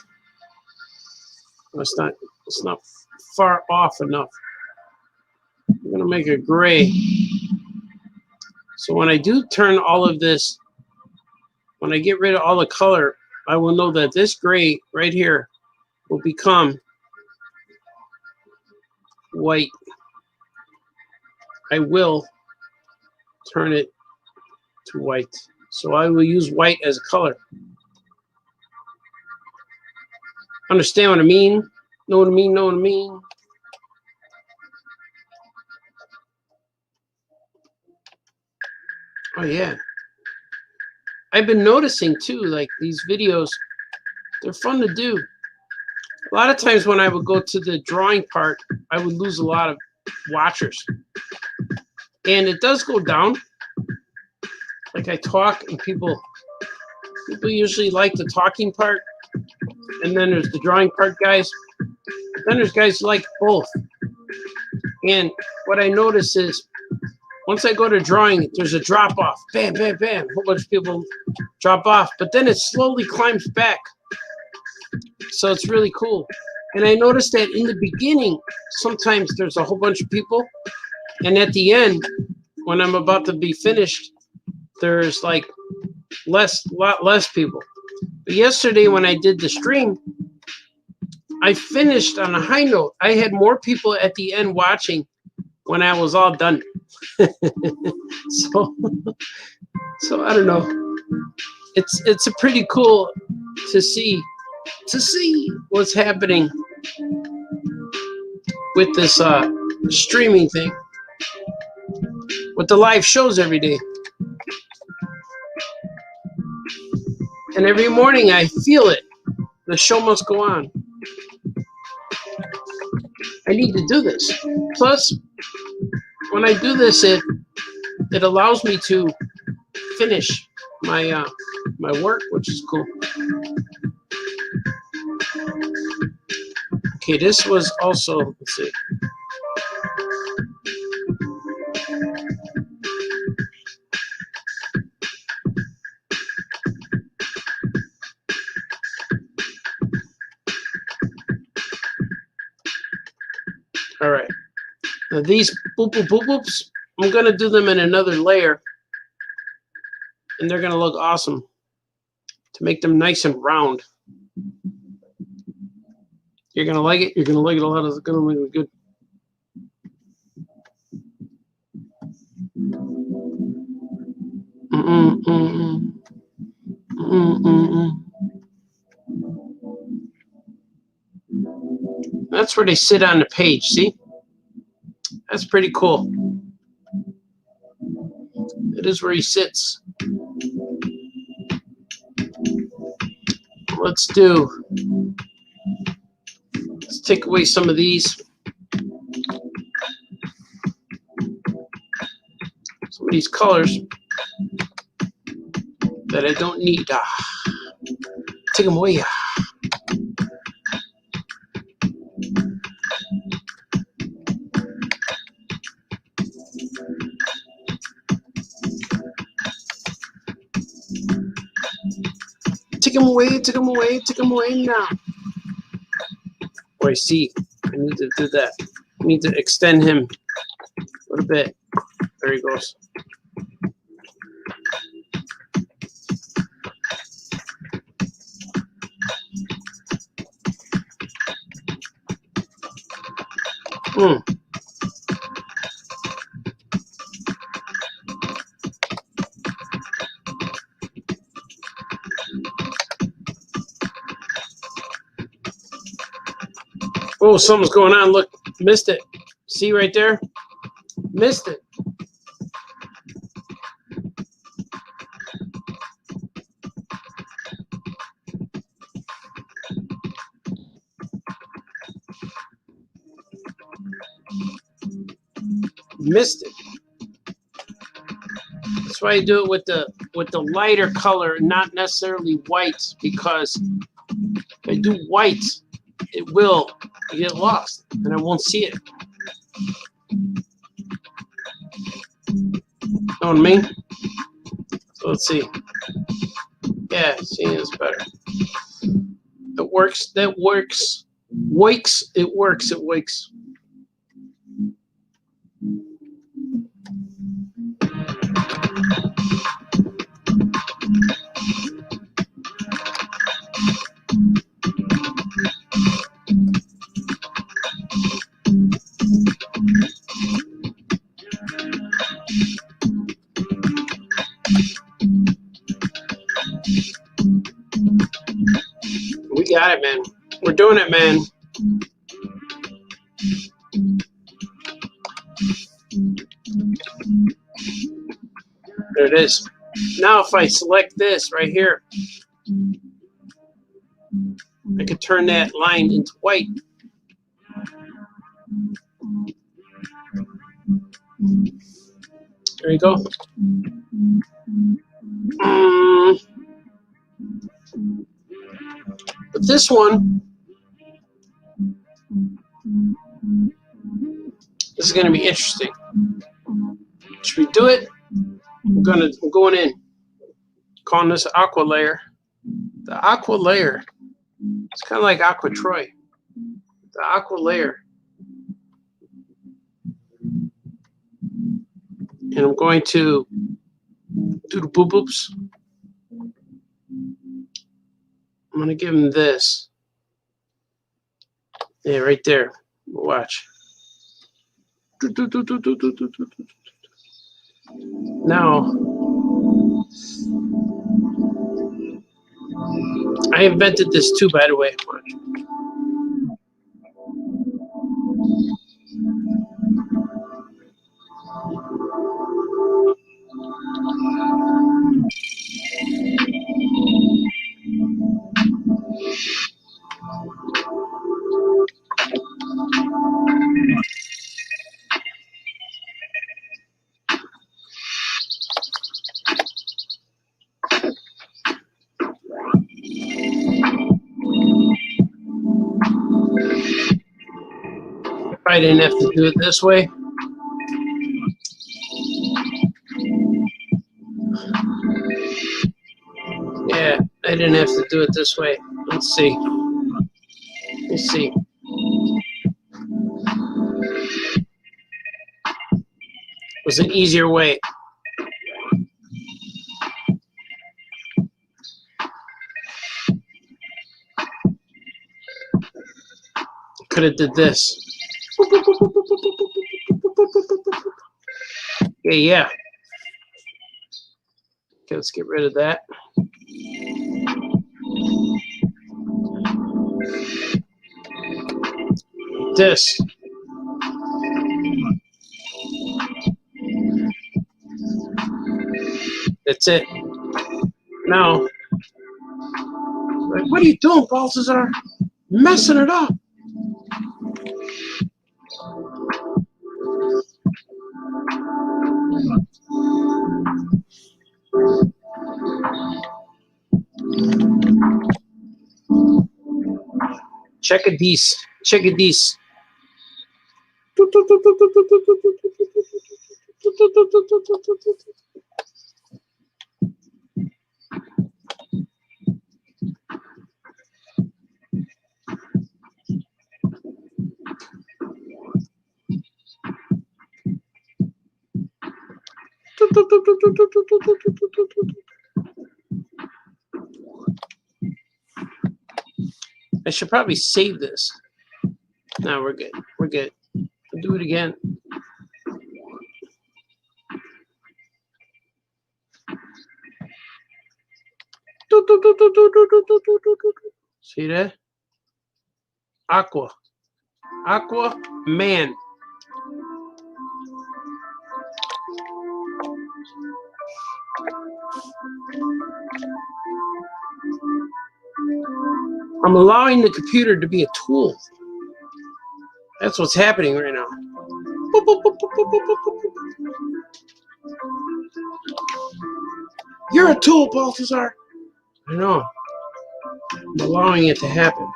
It's not far off enough. I'm going to make a gray. So when I do turn all of this, when I get rid of all the color, I will know that this gray right here will become white. I will turn it to white. So I will use white as a color. Understand what I mean? Know what I mean? Know what I mean? Oh, yeah. I've been noticing, too, like these videos, they're fun to do. A lot of times when I would go to the drawing part, I would lose a lot of watchers. And it does go down. Like I talk and people usually like the talking part. And then there's the drawing part guys. Then there's guys who like both. And what I notice is once I go to drawing, there's a drop off. Bam, bam, bam. A whole bunch of people drop off. But then it slowly climbs back. So it's really cool. And I noticed that in the beginning, sometimes there's a whole bunch of people. And at the end, when I'm about to be finished, there's like a lot less people. But yesterday when I did the stream, I finished on a high note. I had more people at the end watching when I was all done. so I don't know. It's a pretty cool to see what's happening with this streaming thing, with the live shows every day. And every morning I feel it. The show must go on. I need to do this. Plus, when I do this, it allows me to finish my my work, which is cool. Okay, this was also, let's see. All right. Now these boop boop boop boops, I'm gonna do them in another layer, and they're gonna look awesome to make them nice and round. You're gonna like it. You're gonna like it a lot. It's gonna look good. That's where they sit on the page. See, that's pretty cool. It is where he sits. Let's take away some of these. Some of these colors that I don't need. Take them away. Take them away, take them away, take them away now. Oh, I see. I need to do that. I need to extend him a little bit. There he goes. Oh, something's going on. Look, missed it. See right there? Missed it. Missed it. That's why I do it with the lighter color, not necessarily white, because if I do white, it will get lost and I won't see it. Know what I mean? So let's see. Yeah, seeing is better. It works. That works. Wakes. It works. It wakes. We got it, man. We're doing it, man. There it is. Now if I select this right here, I could turn that line into white. There you go. But this one, this is going to be interesting. Should we do it? I'm going in. Calling this aqua layer. The aqua layer. It's kind of like Aqua Troy. The aqua layer. And I'm going to do the boop boops. I'm going to give him this. Yeah, right there. Watch. Now, I invented this too, by the way. Watch. I didn't have to do it this way. Yeah, I didn't have to do it this way. Let's see. Let's see. was an easier way. Could have did this. Yeah. Okay, let's get rid of that. This. That's it. Now, like, what are you doing, Balthazar? Messing it up. Check a these. Check a these. I should probably save this. No, we're good. We're good. We'll do it again. See that? Aquaman. I'm allowing the computer to be a tool. That's what's happening right now. You're a tool, Balthazar. I know. I'm allowing it to happen.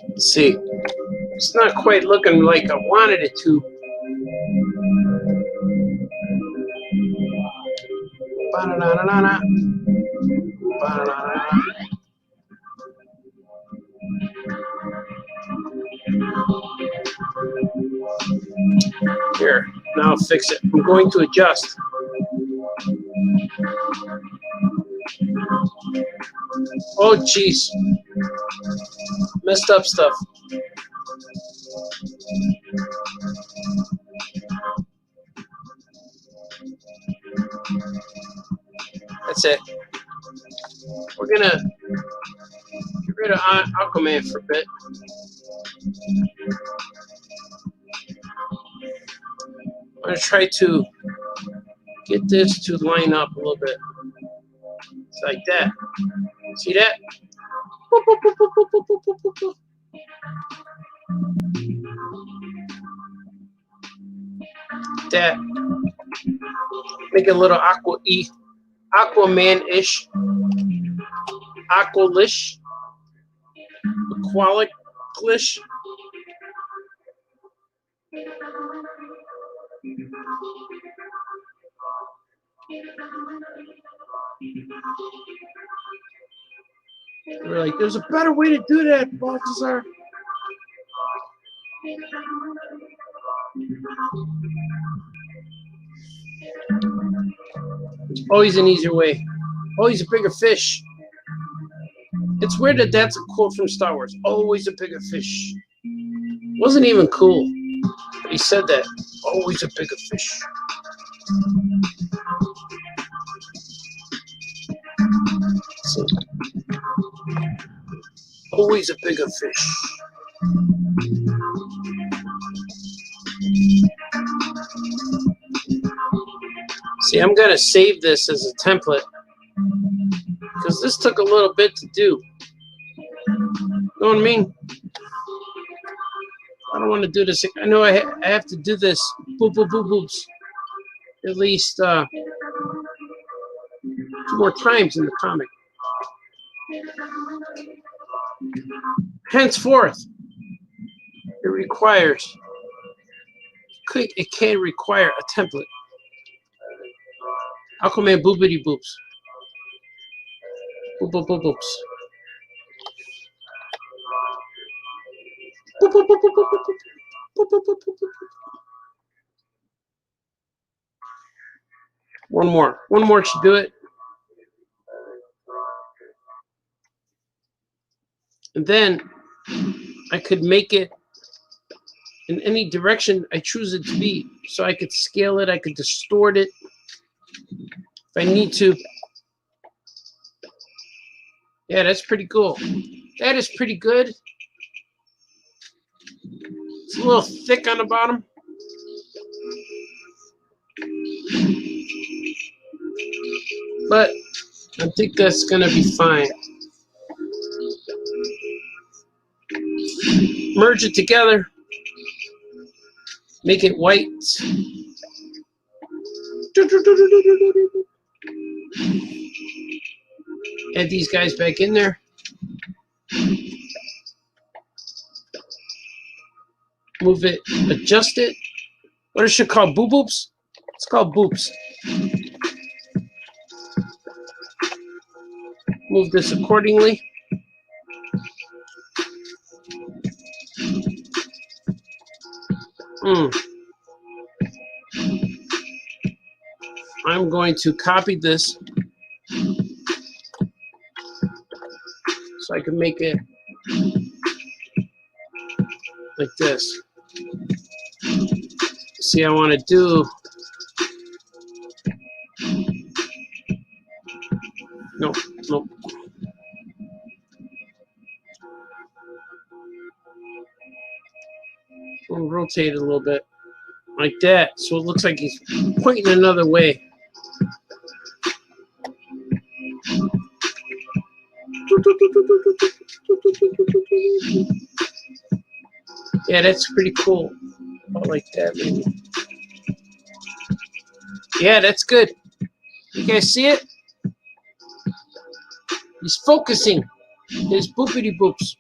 Let's see. It's not quite looking like I wanted it to. Ba-da-da-da-da-da. Ba-da-da-da-da. Here, now I'll fix it. I'm going to adjust. Oh, jeez. Messed up stuff. That's it. We're gonna get rid of Aquaman for a bit. I'm gonna try to get this to line up a little bit. It's like that. See that? That. Make it a little Aquaman-ish. Aqualish. Aqualish. We're like, there's a better way to do that, Balthazar. Always an easier way. Always a bigger fish. It's weird that that's a quote from Star Wars. Always a bigger fish. Wasn't even cool. But he said that. Always a bigger fish. So, always a bigger fish. See, I'm going to save this as a template because this took a little bit to do. Know what I mean? I don't want to do this. I know I have to do this. Boop, boop, boop, boops. At least 2 more times in the comic. Henceforth, it requires, it can require a template. Aquaman boopity boops. Boop boop boop boops. Boop boop boop boop boop boop. Boop boop boop boop boop. One more should do it. And then I could make it in any direction I choose it to be. So I could scale it, I could distort it if I need to. Yeah, that's pretty cool. That is pretty good. It's a little thick on the bottom. But I think that's going to be fine. Merge it together. Make it white. Add these guys back in there. Move it, adjust it. What is it called? Boop boops? It's called boops. Move this accordingly. I'm going to copy this so I can make it like this. See, I want to do nope. We'll rotate it a little bit like that, so it looks like he's pointing another way. Yeah, that's pretty cool. I like that, maybe. Yeah, that's good. You guys see it? He's focusing his boopity boops.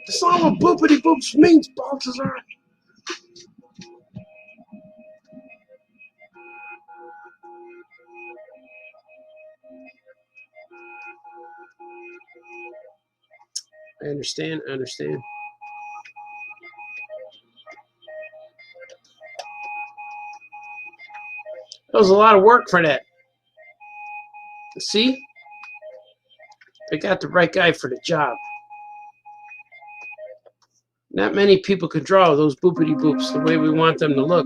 That's not what boopity boops means, Balthazar. I understand. That was a lot of work for that. See? I got the right guy for the job. Not many people could draw those boopity boops the way we want them to look.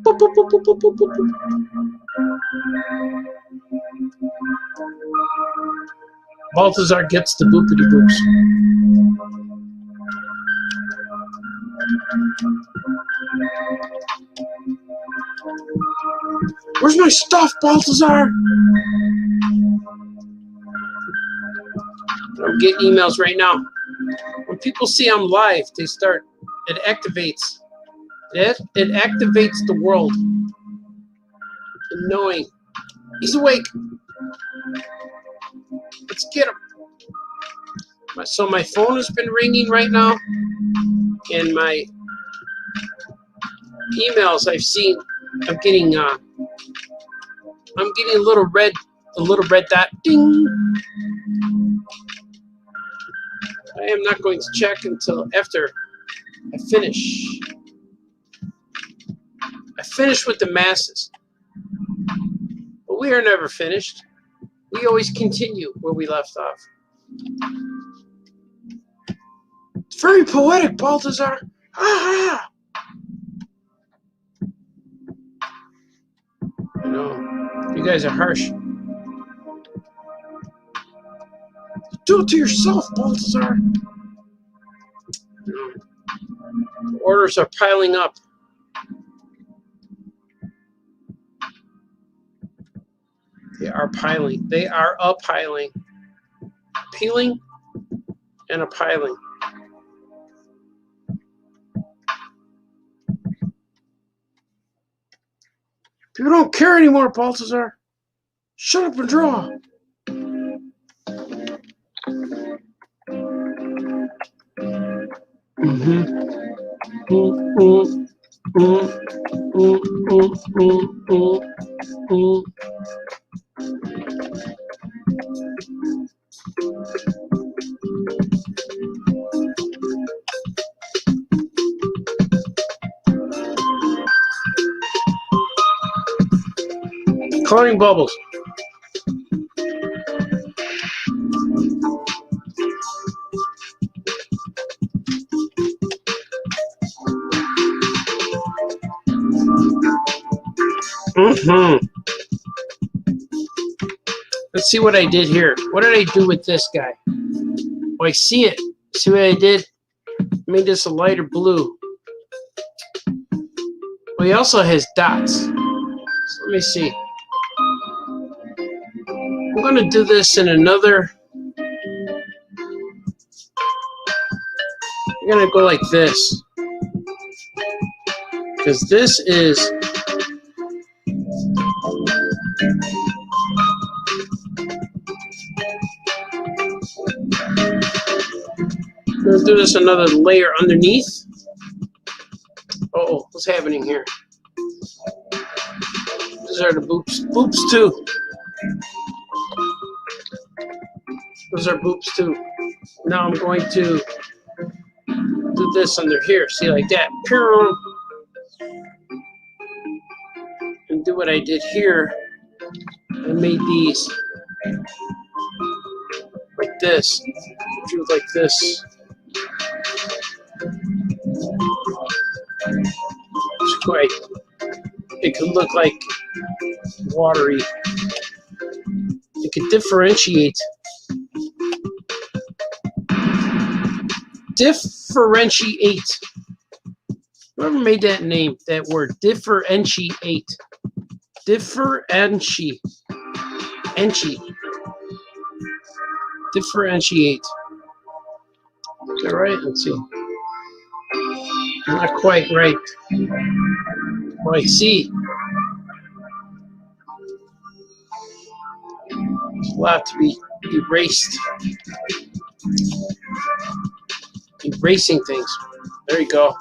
Boop, boop, boop, boop, boop, boop, boop. Balthazar gets the boopity boops. Where's my stuff, Balthazar? I'm getting emails right now. When people see I'm live, they start, it activates. It activates the world. And knowing he's awake. Let's get him. So my phone has been ringing right now, and my emails I've seen, I'm getting a little red dot, ding. I am not going to check until after I finish. I finish with the masses, but we are never finished. We always continue where we left off. It's very poetic, Balthazar. Ah! I know. You guys are harsh. Do it to yourself, Balthazar. No. The orders are piling up. They are piling. They are a-piling. Peeling and a piling. People don't care anymore, Balthazar. Shut up and draw. Coloring bubbles. Let's see what I did here. What did I do with this guy? Oh, I see it. See what I did? I made this a lighter blue. Well, he also has dots. So let me see. I'm going to do this in another. I'm going to go like this. Because this is. I'm going to do this another layer underneath. Oh, what's happening here? These are the boops. Boops too. Those are boops too. Now I'm going to do this under here. See, like that. And do what I did here. I made these like this. Drew like this. It's quite. It could look like watery. It could differentiate. Differentiate. Whoever made that name, that word, differentiate. Differentiate. Differentiate. Is that right? Let's see. Not quite right. Oh, I see. There's a lot to be erased. Erasing things. There you go.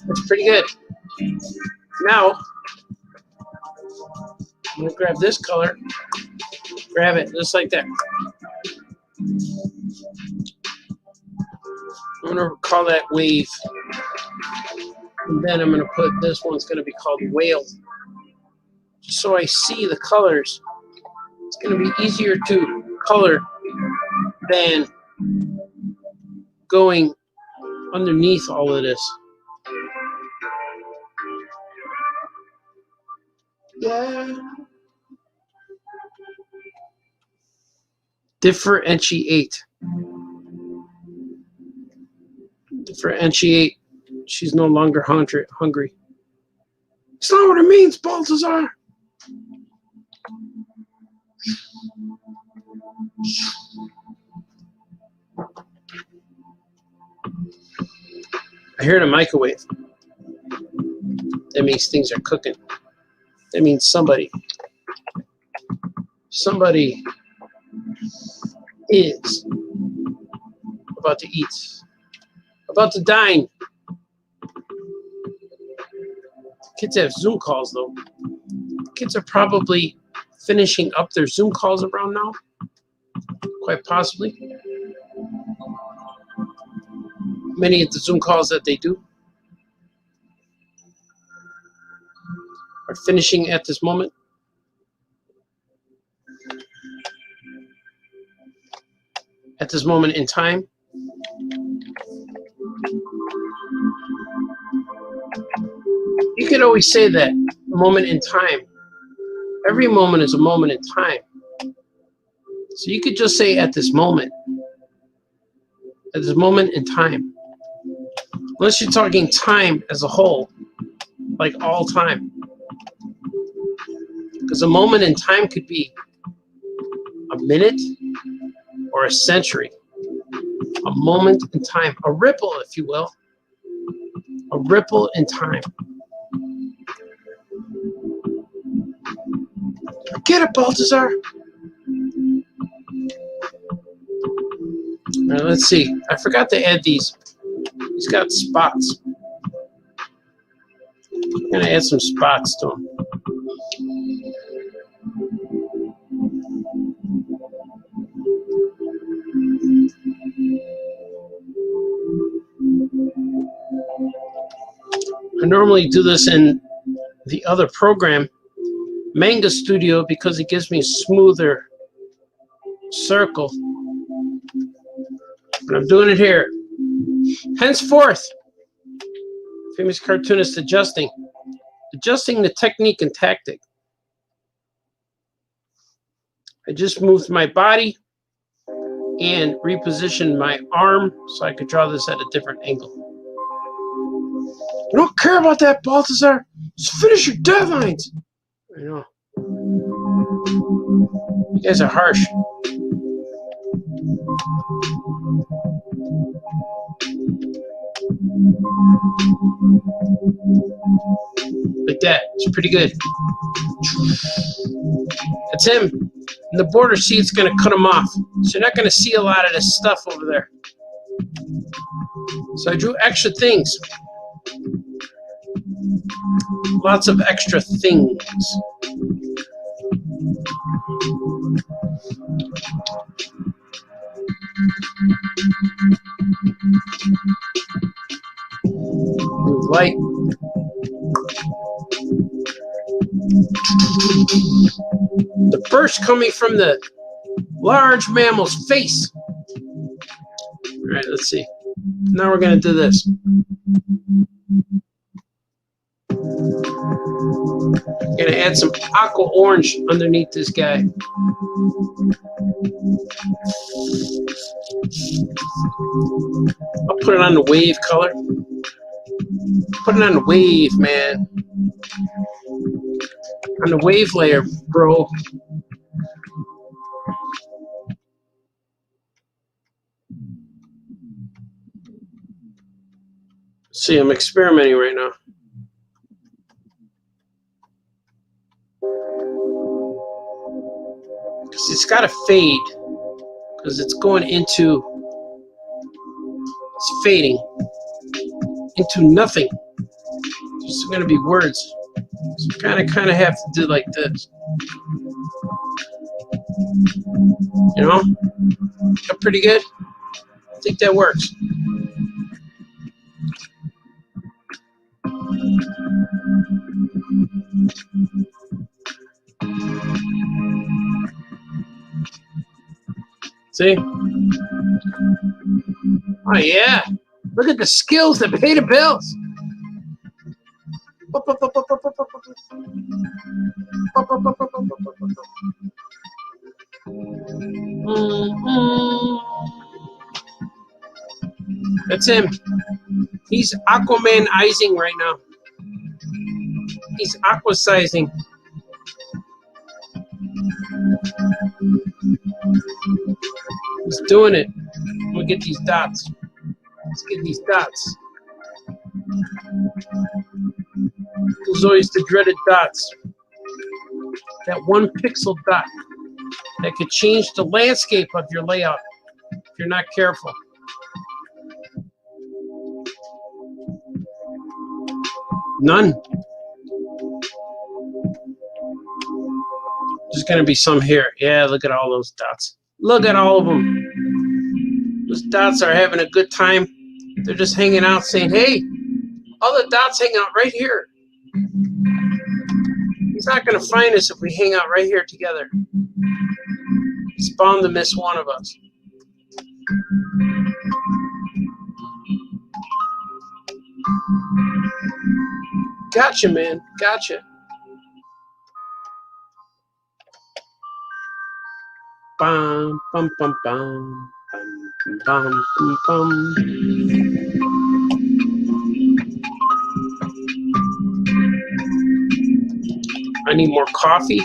That's pretty good. Now, I'm going to grab this color. Grab it just like that. I'm going to call that wave. And then I'm going to put this one's going to be called whale. Just so I see the colors. It's going to be easier to color than going underneath all of this. Yeah. Differentiate. Differentiate. She's no longer hungry. It's not what it means, Balthazar. I hear the microwave. That means things are cooking. That means somebody is about to eat, about to dine. Kids have Zoom calls, though. Kids are probably finishing up their Zoom calls around now, quite possibly. Many of the Zoom calls that they do are finishing at this moment. At this moment in time. You could always say that moment in time. Every moment is a moment in time. So you could just say at this moment. At this moment in time. Unless you're talking time as a whole. Like all time. Because a moment in time could be a minute or a century. A moment in time. A ripple, if you will. A ripple in time. Get it, Balthazar. All right, let's see. I forgot to add these. He's got spots. I'm going to add some spots to him. I normally do this in the other program, Manga Studio, because it gives me a smoother circle. But I'm doing it here. Henceforth, famous cartoonist adjusting the technique and tactic. I just moved my body and repositioned my arm so I could draw this at a different angle. I don't care about that, Balthazar. Just finish your deadlines. I know. You guys are harsh. Like that. It's pretty good. That's him. And the border sheet's going to cut him off. So you're not going to see a lot of this stuff over there. So I drew extra things. Lots of extra things. Light. The burst coming from the large mammal's face. All right, let's see. Now we're going to do this. I'm going to add some aqua orange underneath this guy. I'll put it on the wave color. Put it on the wave, man. On the wave layer, bro. See, I'm experimenting right now. Because it's got to fade. Because it's going into, it's fading into nothing. It's going to be words. So kind of have to do like this. You know? That pretty good? I think that works. See? Oh, yeah. Look at the skills that pay the bills. That's him. He's Aquaman-izing right now. He's aqua-sizing. He's doing it. We'll get these dots. Let's get these dots. There's always the dreaded dots. That one pixel dot that could change the landscape of your layout if you're not careful. None. There's going to be some here. Yeah, look at all those dots. Look at all of them. Those dots are having a good time. They're just hanging out saying, hey, all the dots hang out right here. He's not going to find us if we hang out right here together. He's bound to miss one of us. Gotcha, man. Gotcha. Bum, bum, bum, bum. Bum, bum, bum, bum. I need more coffee.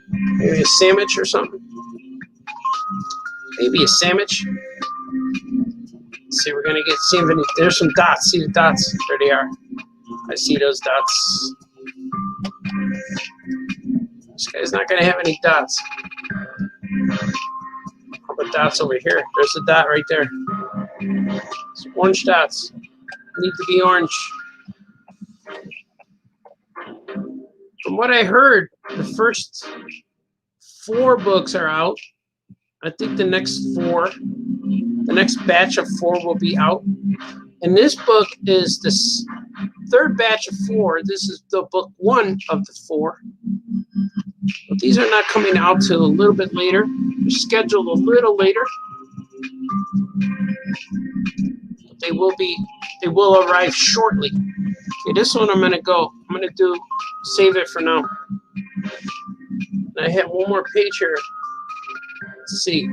Maybe a sandwich or something. Maybe a sandwich. Let's see, we're gonna get see if any. There's some dots. See the dots? There they are. I see those dots. This guy's not going to have any dots. How about dots over here? There's a dot right there. It's orange dots. Need to be orange. From what I heard, the first 4 books are out. I think the next batch of 4 will be out. And this book is the 3rd batch of 4. This is the book 1 of the 4. But these are not coming out till a little bit later. They're scheduled a little later. But they will arrive shortly. Okay, this one I'm gonna save it for now. And I have one more page here. Let's see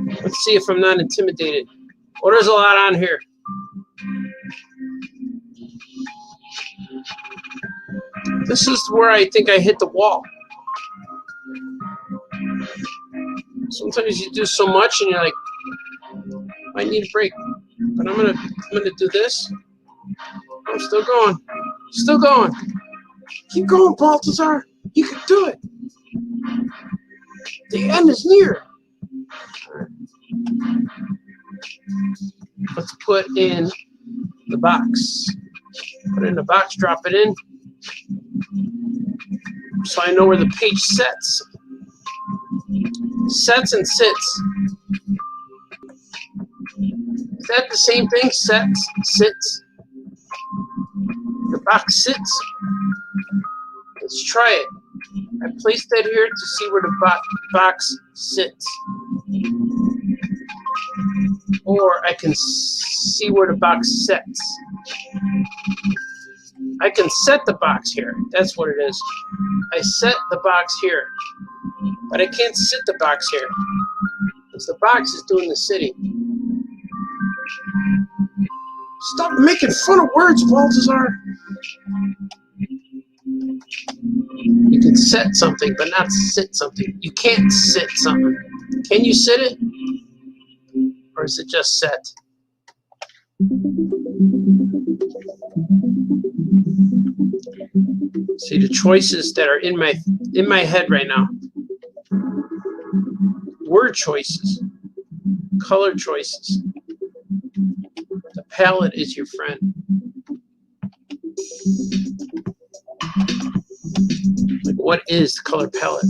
if I'm not intimidated. Oh, there's a lot on here. This is where I think I hit the wall. Sometimes you do so much and you're like, I need a break. But I'm gonna do this. I'm still going. Still going. Keep going, Balthazar. You can do it. The end is near. Let's put in the box. Put it in the box, drop it in. So I know where the page sets. Sets and sits. Is that the same thing? Sets, sits. The box sits. Let's try it. I placed that here to see where the box sits. Or I can see where the box sets. I can set the box here. That's what it is. I set the box here. But I can't sit the box here. Because the box is doing the sitting. Stop making fun of words, Balthazar. You can set something, but not sit something. You can't sit something. Can you sit it? Or is it just set? See the choices that are in my head right now. Word choices, color choices. The palette is your friend. Like, what is the color palette?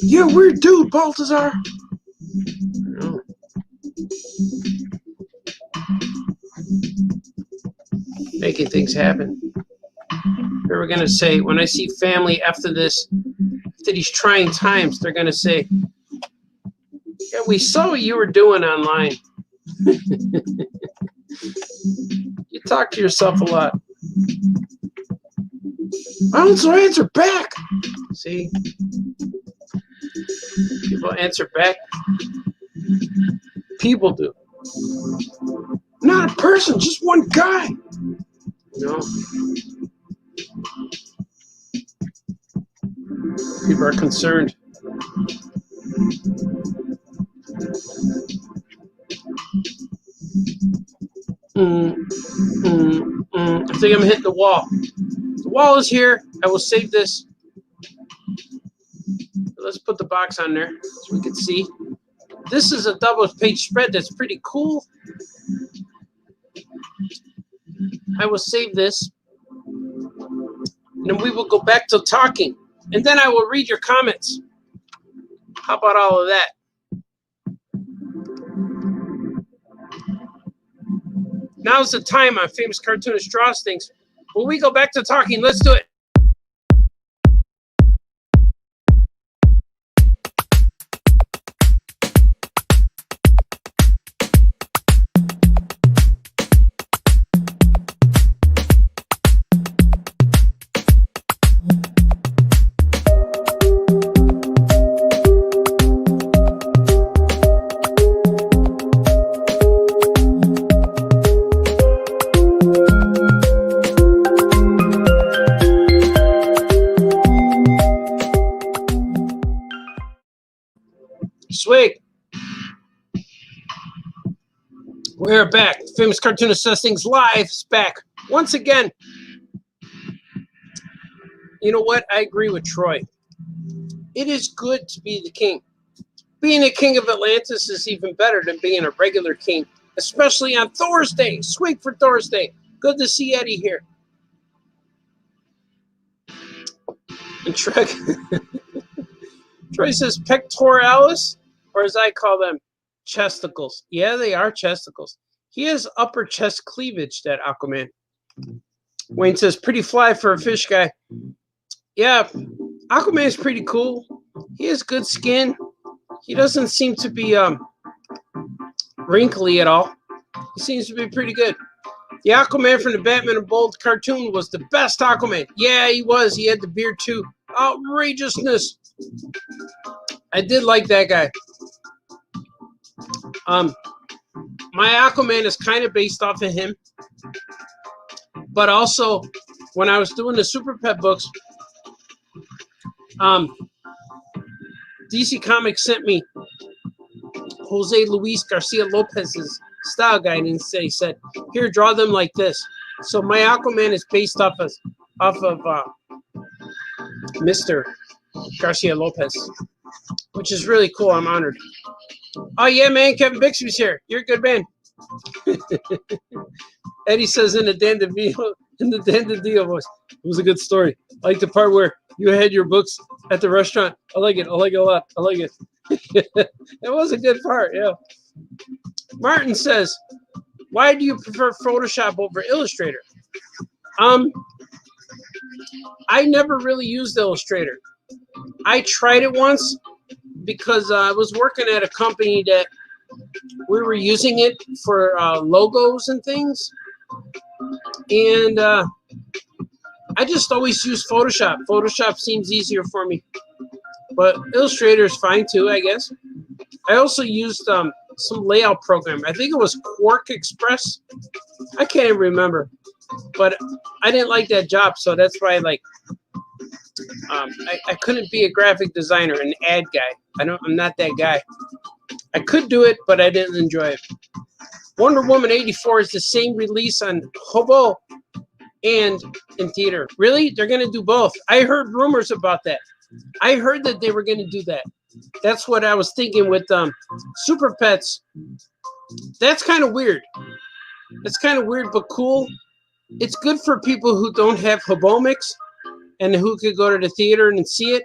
You're a weird dude, Balthazar. No. Making things happen. They were gonna say, when I see family after these trying times, they're gonna say, yeah, we saw what you were doing online. You talk to yourself a lot. I don't answer back. See? People answer back. People do. Not a person, just one guy. You know? People are concerned. I think I'm hitting the wall. The wall is here. I will save this. Let's put the box on there so we can see. This is a double-page spread that's pretty cool. I will save this. And then we will go back to talking. And then I will read your comments. How about all of that? Now's the time on Famous Cartoonist Draws Things. When we go back to talking, let's do it. Swig. We're back. Famous Cartoonist Does Things Live is back once again. You know what? I agree with Troy. It is good to be the king. Being a king of Atlantis is even better than being a regular king, especially on Thursday. Swig for Thursday. Good to see Eddie here. And Troy says pectoralis, or as I call them, chesticles. Yeah, they are chesticles. He has upper chest cleavage, that Aquaman. Wayne says, pretty fly for a fish guy. Yeah, Aquaman is pretty cool. He has good skin. He doesn't seem to be wrinkly at all. He seems to be pretty good. The Aquaman from the Batman and Bold cartoon was the best Aquaman. Yeah, he was. He had the beard too. Outrageousness. I did like that guy. My Aquaman is kind of based off of him. But also, when I was doing the Super Pet books, DC Comics sent me Jose Luis Garcia Lopez's style guide, and he said, "Here, draw them like this." So my Aquaman is based off of Mr. Garcia Lopez, which is really cool. I'm honored. Oh yeah, man, Kevin Bixby's here. You're a good man. Eddie says in the Dan DeVito voice, it was a good story. I like the part where you had your books at the restaurant. I like it. I like it a lot. I like it. It was a good part, yeah. Martin says, why do you prefer Photoshop over Illustrator? I never really used Illustrator. I tried it once because I was working at a company that we were using it for logos and things. And I just always use Photoshop. Photoshop seems easier for me. But Illustrator is fine too, I guess. I also used some layout program. I think it was Quark Express. I can't even remember. But I didn't like that job, so that's why I couldn't be a graphic designer, an ad guy. I'm not that guy. I could do it, but I didn't enjoy it. Wonder Woman 84 is the same release on Hobo and in theater. Really? They're going to do both. I heard rumors about that. I heard that they were going to do that. That's what I was thinking with Super Pets. That's kind of weird. It's kind of weird, but cool. It's good for people who don't have Hobomics and who could go to the theater and see it.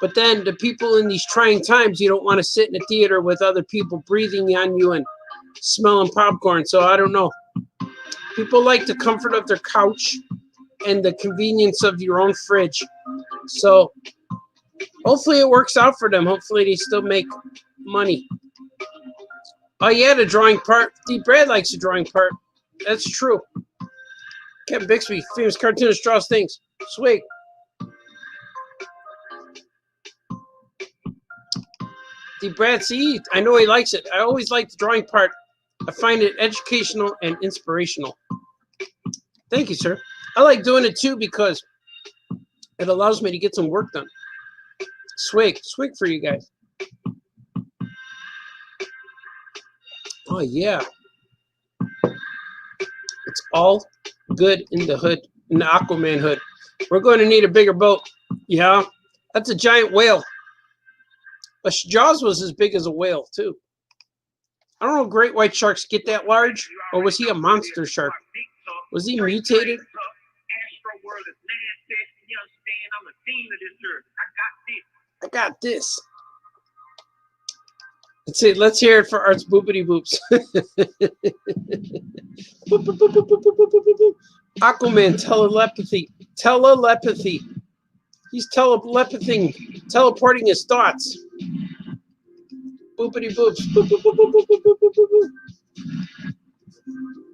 But then the people in these trying times, you don't want to sit in a theater with other people breathing on you and smelling popcorn. So I don't know. People like the comfort of their couch and the convenience of your own fridge. So hopefully it works out for them. Hopefully they still make money. Oh yeah, the drawing part. D. Brad likes the drawing part. That's true. Kevin Bixby, famous cartoonist, draws things. Swig. D. Brad, see, I know he likes it. I always like the drawing part. I find it educational and inspirational. Thank you, sir. I like doing it too because it allows me to get some work done. Swig for you guys. Oh yeah. It's all good in the hood, in the Aquaman hood. We're going to need a bigger boat. Yeah, that's a giant whale. But Jaws was as big as a whale too. I don't know if great white sharks get that large, or was he a monster shark? Was he mutated? I got this. Let's hear it for Art's Boopity Boops. Aquaman, telepathy. He's teleporting his thoughts. Boopity boops. Boop, boop, boop, boop, boop, boop, boop, boop, boop.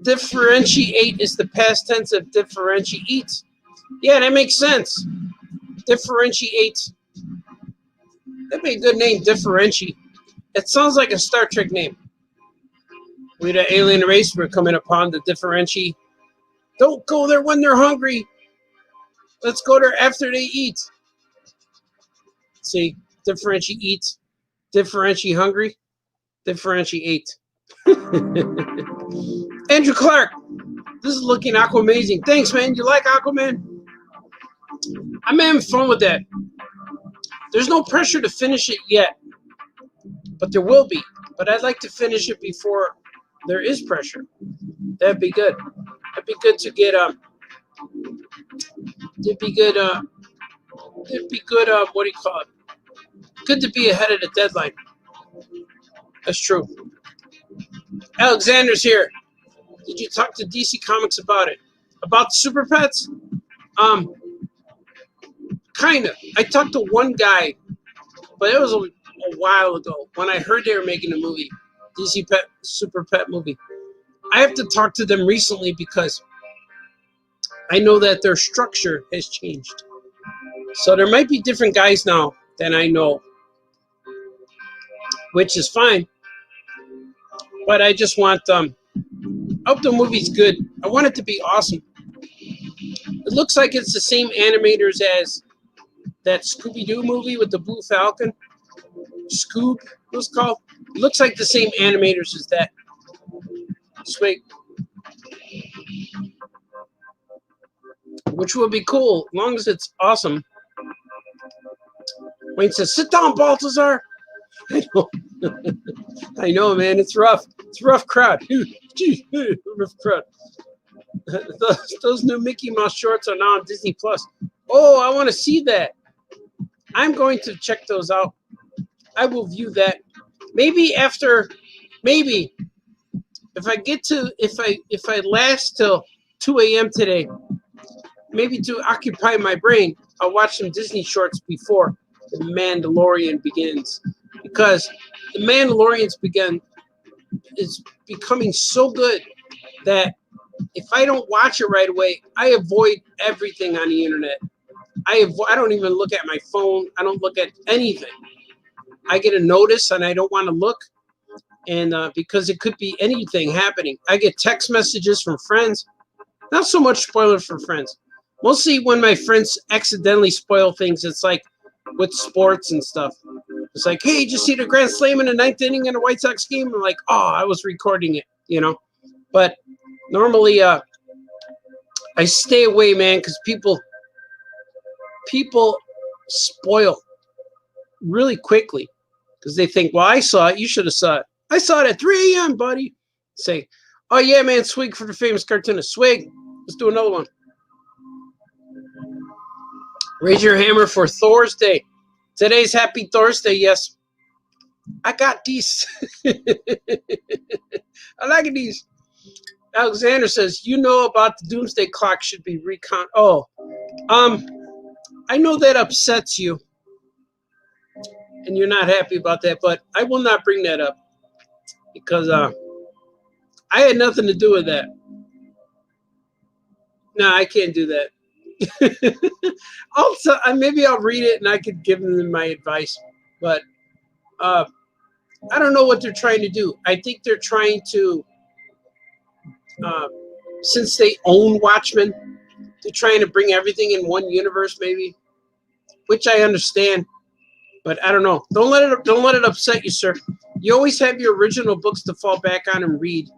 Differentiate is the past tense of differentiate. Yeah, that makes sense. Differentiate. That'd be a good name, Differentiate. It sounds like a Star Trek name. We're the alien race. We're coming upon the Differentiate. Don't go there when they're hungry. Let's go there after they eat. See, differentiate, differentiate hungry, differentiate. Andrew Clark, this is looking Aquamazing. Thanks, man. You like Aquaman? I'm having fun with that. There's no pressure to finish it yet, but there will be. But I'd like to finish it before there is pressure. That'd be good. That'd be good to get it'd be good it'd be good what do you call it? Good to be ahead of the deadline. That's true. Alexander's here. Did you talk to DC Comics about it? About the Super Pets? Kind of. I talked to one guy, but it was a while ago when I heard they were making a movie, DC Pet Super Pet movie. I have to talk to them recently because I know that their structure has changed. So there might be different guys now than I know, which is fine. But I just want I hope the movie's good. I want it to be awesome. It looks like it's the same animators as that Scooby-Doo movie with the Blue Falcon. Scoob, it was called. It looks like the same animators as that. Sweet. Which will be cool, as long as it's awesome. Wayne says, sit down, Baltazar. I know. I know, man. It's rough. It's a rough crowd. Rough crowd. Those new Mickey Mouse shorts are now on Disney Plus. Oh, I want to see that. I'm going to check those out. I will view that. Maybe if I get to if I last till 2 a.m. today, maybe to occupy my brain, I'll watch some Disney shorts before The Mandalorian begins, because The Mandalorian's is becoming so good that if I don't watch it right away, I avoid everything on the internet. I don't even look at my phone. I don't look at anything. I get a notice and I don't want to look, and because it could be anything happening. I get text messages from friends. Not so much spoilers for friends. Mostly when my friends accidentally spoil things. It's like with sports and stuff. It's like, hey, did you see the grand slam in the ninth inning in a White Sox game? I'm like, oh, I was recording it, you know. But normally, I stay away, man, because people spoil really quickly because they think, well, I saw it, you should have saw it. I saw it at 3 a.m., buddy. Say, oh yeah, man, swig for the famous cartoonist. Swig. Let's do another one. Raise your hammer for Thor's Day. Today's Happy Thursday, yes. I got these. I like these. Alexander says, you know about the doomsday clock should be recount. Oh, I know that upsets you, and you're not happy about that, but I will not bring that up because I had nothing to do with that. No, I can't do that. Also, maybe I'll read it and I could give them my advice, but I don't know what they're trying to do. I think they're trying to, since they own Watchmen, they're trying to bring everything in one universe, maybe, which I understand, but I don't know. Don't let it upset you, sir. You always have your original books to fall back on and read.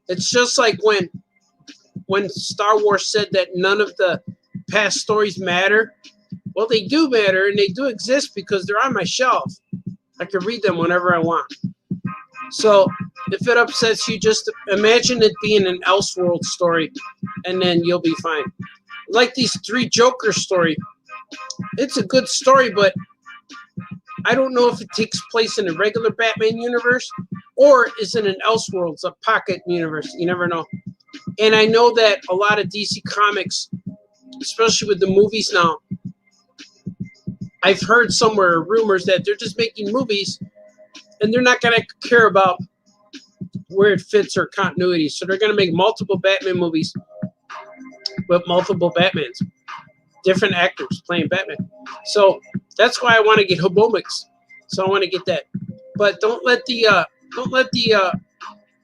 It's just like when Star Wars said that none of the past stories matter. Well, they do matter, and they do exist because they're on my shelf. I can read them whenever I want. So if it upsets you, just imagine it being an Elseworld story, and then you'll be fine. Like these 3 Joker story. It's a good story, but I don't know if it takes place in a regular Batman universe or is in an Elseworlds, a pocket universe. You never know. And I know that a lot of DC Comics, especially with the movies now, I've heard somewhere rumors that they're just making movies and they're not going to care about where it fits or continuity. So they're going to make multiple Batman movies with multiple Batmans, different actors playing Batman. So that's why I want to get Hobomix. So I want to get that. But don't let the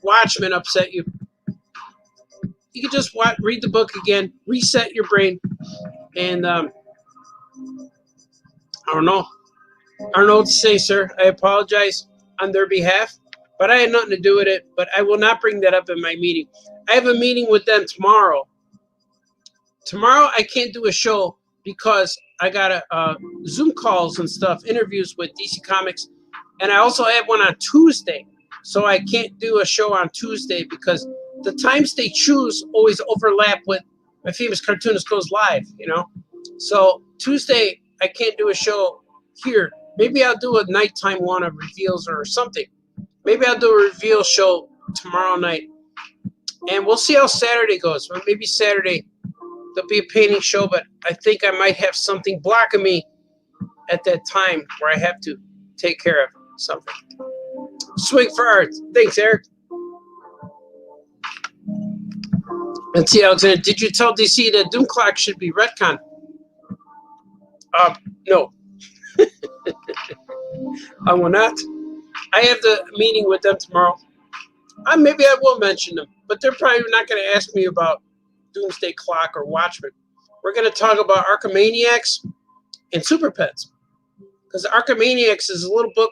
Watchmen upset you. You can just read the book again, reset your brain, and I don't know. I don't know what to say, sir. I apologize on their behalf, but I had nothing to do with it. But I will not bring that up in my meeting. I have a meeting with them tomorrow. Tomorrow I can't do a show because I got Zoom calls and stuff, interviews with DC Comics, and I also have one on Tuesday. So I can't do a show on Tuesday because the times they choose always overlap with my famous Cartoonist goes live, you know. So Tuesday I can't do a show here. Maybe I'll do a nighttime one of reveals or something. Maybe I'll do a reveal show tomorrow night. And we'll see how Saturday goes. Or maybe Saturday there'll be a painting show, but I think I might have something blocking me at that time where I have to take care of something. Swing for art. Thanks, Eric. Let's see, Alexander. Did you tell DC that Doom Clock should be retcon? No. I will not. I have the meeting with them tomorrow. Maybe I will mention them, but they're probably not going to ask me about Doomsday Clock or Watchmen. We're going to talk about Archimaniacs and Super Pets. Because Archimaniacs is a little book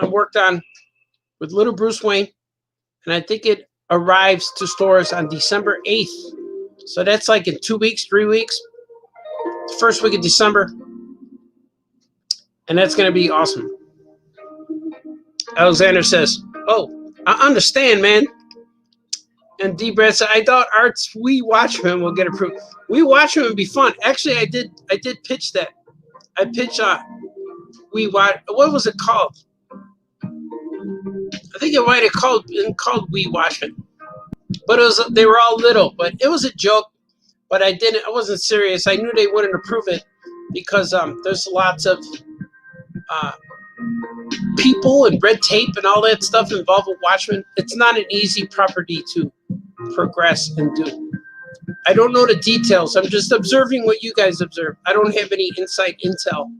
I worked on with little Bruce Wayne, and I think it arrives to stores on December 8th. So that's like in 2 weeks, 3 weeks. The first week of December. And that's going to be awesome. Alexander says, oh, I understand, man. And D. Brad said, I thought Art's We Watchmen will get approved. We Watchmen would be fun. Actually, I did pitch that. I pitched We Watch. What was it called? I think it might have been called We Watchmen. But they were all little. But it was a joke. But I wasn't serious. I knew they wouldn't approve it because there's lots of people and red tape and all that stuff involved with Watchmen. It's not an easy property to progress and do. I don't know the details. I'm just observing what you guys observe. I don't have any inside intel.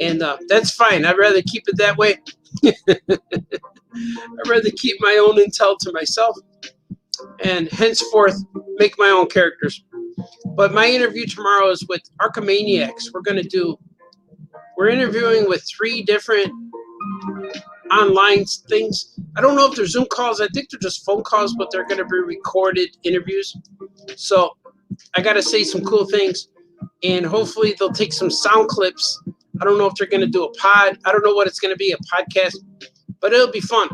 And that's fine. I'd rather keep it that way. I'd rather keep my own intel to myself and henceforth make my own characters. But my interview tomorrow is with Archimaniacs. We're interviewing with 3 different online things. I don't know if they're Zoom calls. I think they're just phone calls, but they're going to be recorded interviews. So I got to say some cool things, and hopefully they'll take some sound clips. I don't know if they're going to do a pod. I don't know what it's going to be, a podcast, but it'll be fun.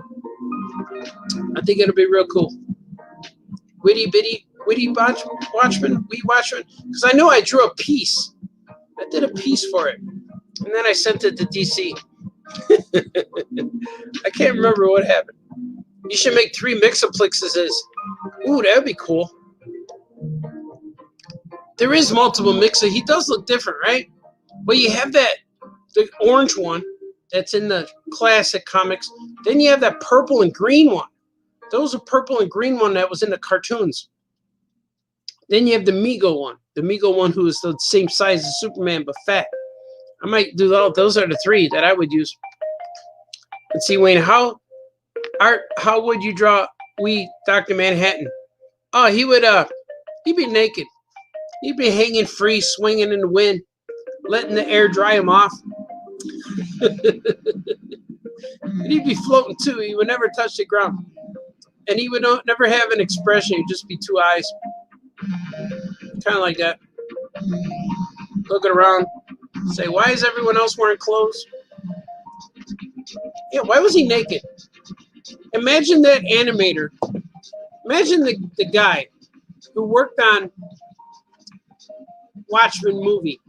I think it'll be real cool. Witty Watchmen, We Watchmen, because I know I drew a piece. I did a piece for it, and then I sent it to DC. I can't remember what happened. You should make 3 Mixaplexes. Ooh, that would be cool. There is multiple Mixa. He does look different, right? But you have the orange one that's in the classic comics. Then you have that purple and green one. Those are purple and green one that was in the cartoons. Then you have the Mego one. The Mego one who is the same size as Superman but fat. I might do that. Those are the 3 that I would use. Let's see, Wayne, how would you draw Dr. Manhattan? Oh, he'd be naked. He'd be hanging free, swinging in the wind, letting the air dry him off. And he'd be floating too. He would never touch the ground. And he would never have an expression. He'd just be 2 eyes. Kind of like that. Looking around. Say, why is everyone else wearing clothes? Yeah, why was he naked? Imagine that animator. Imagine the guy who worked on Watchmen movie.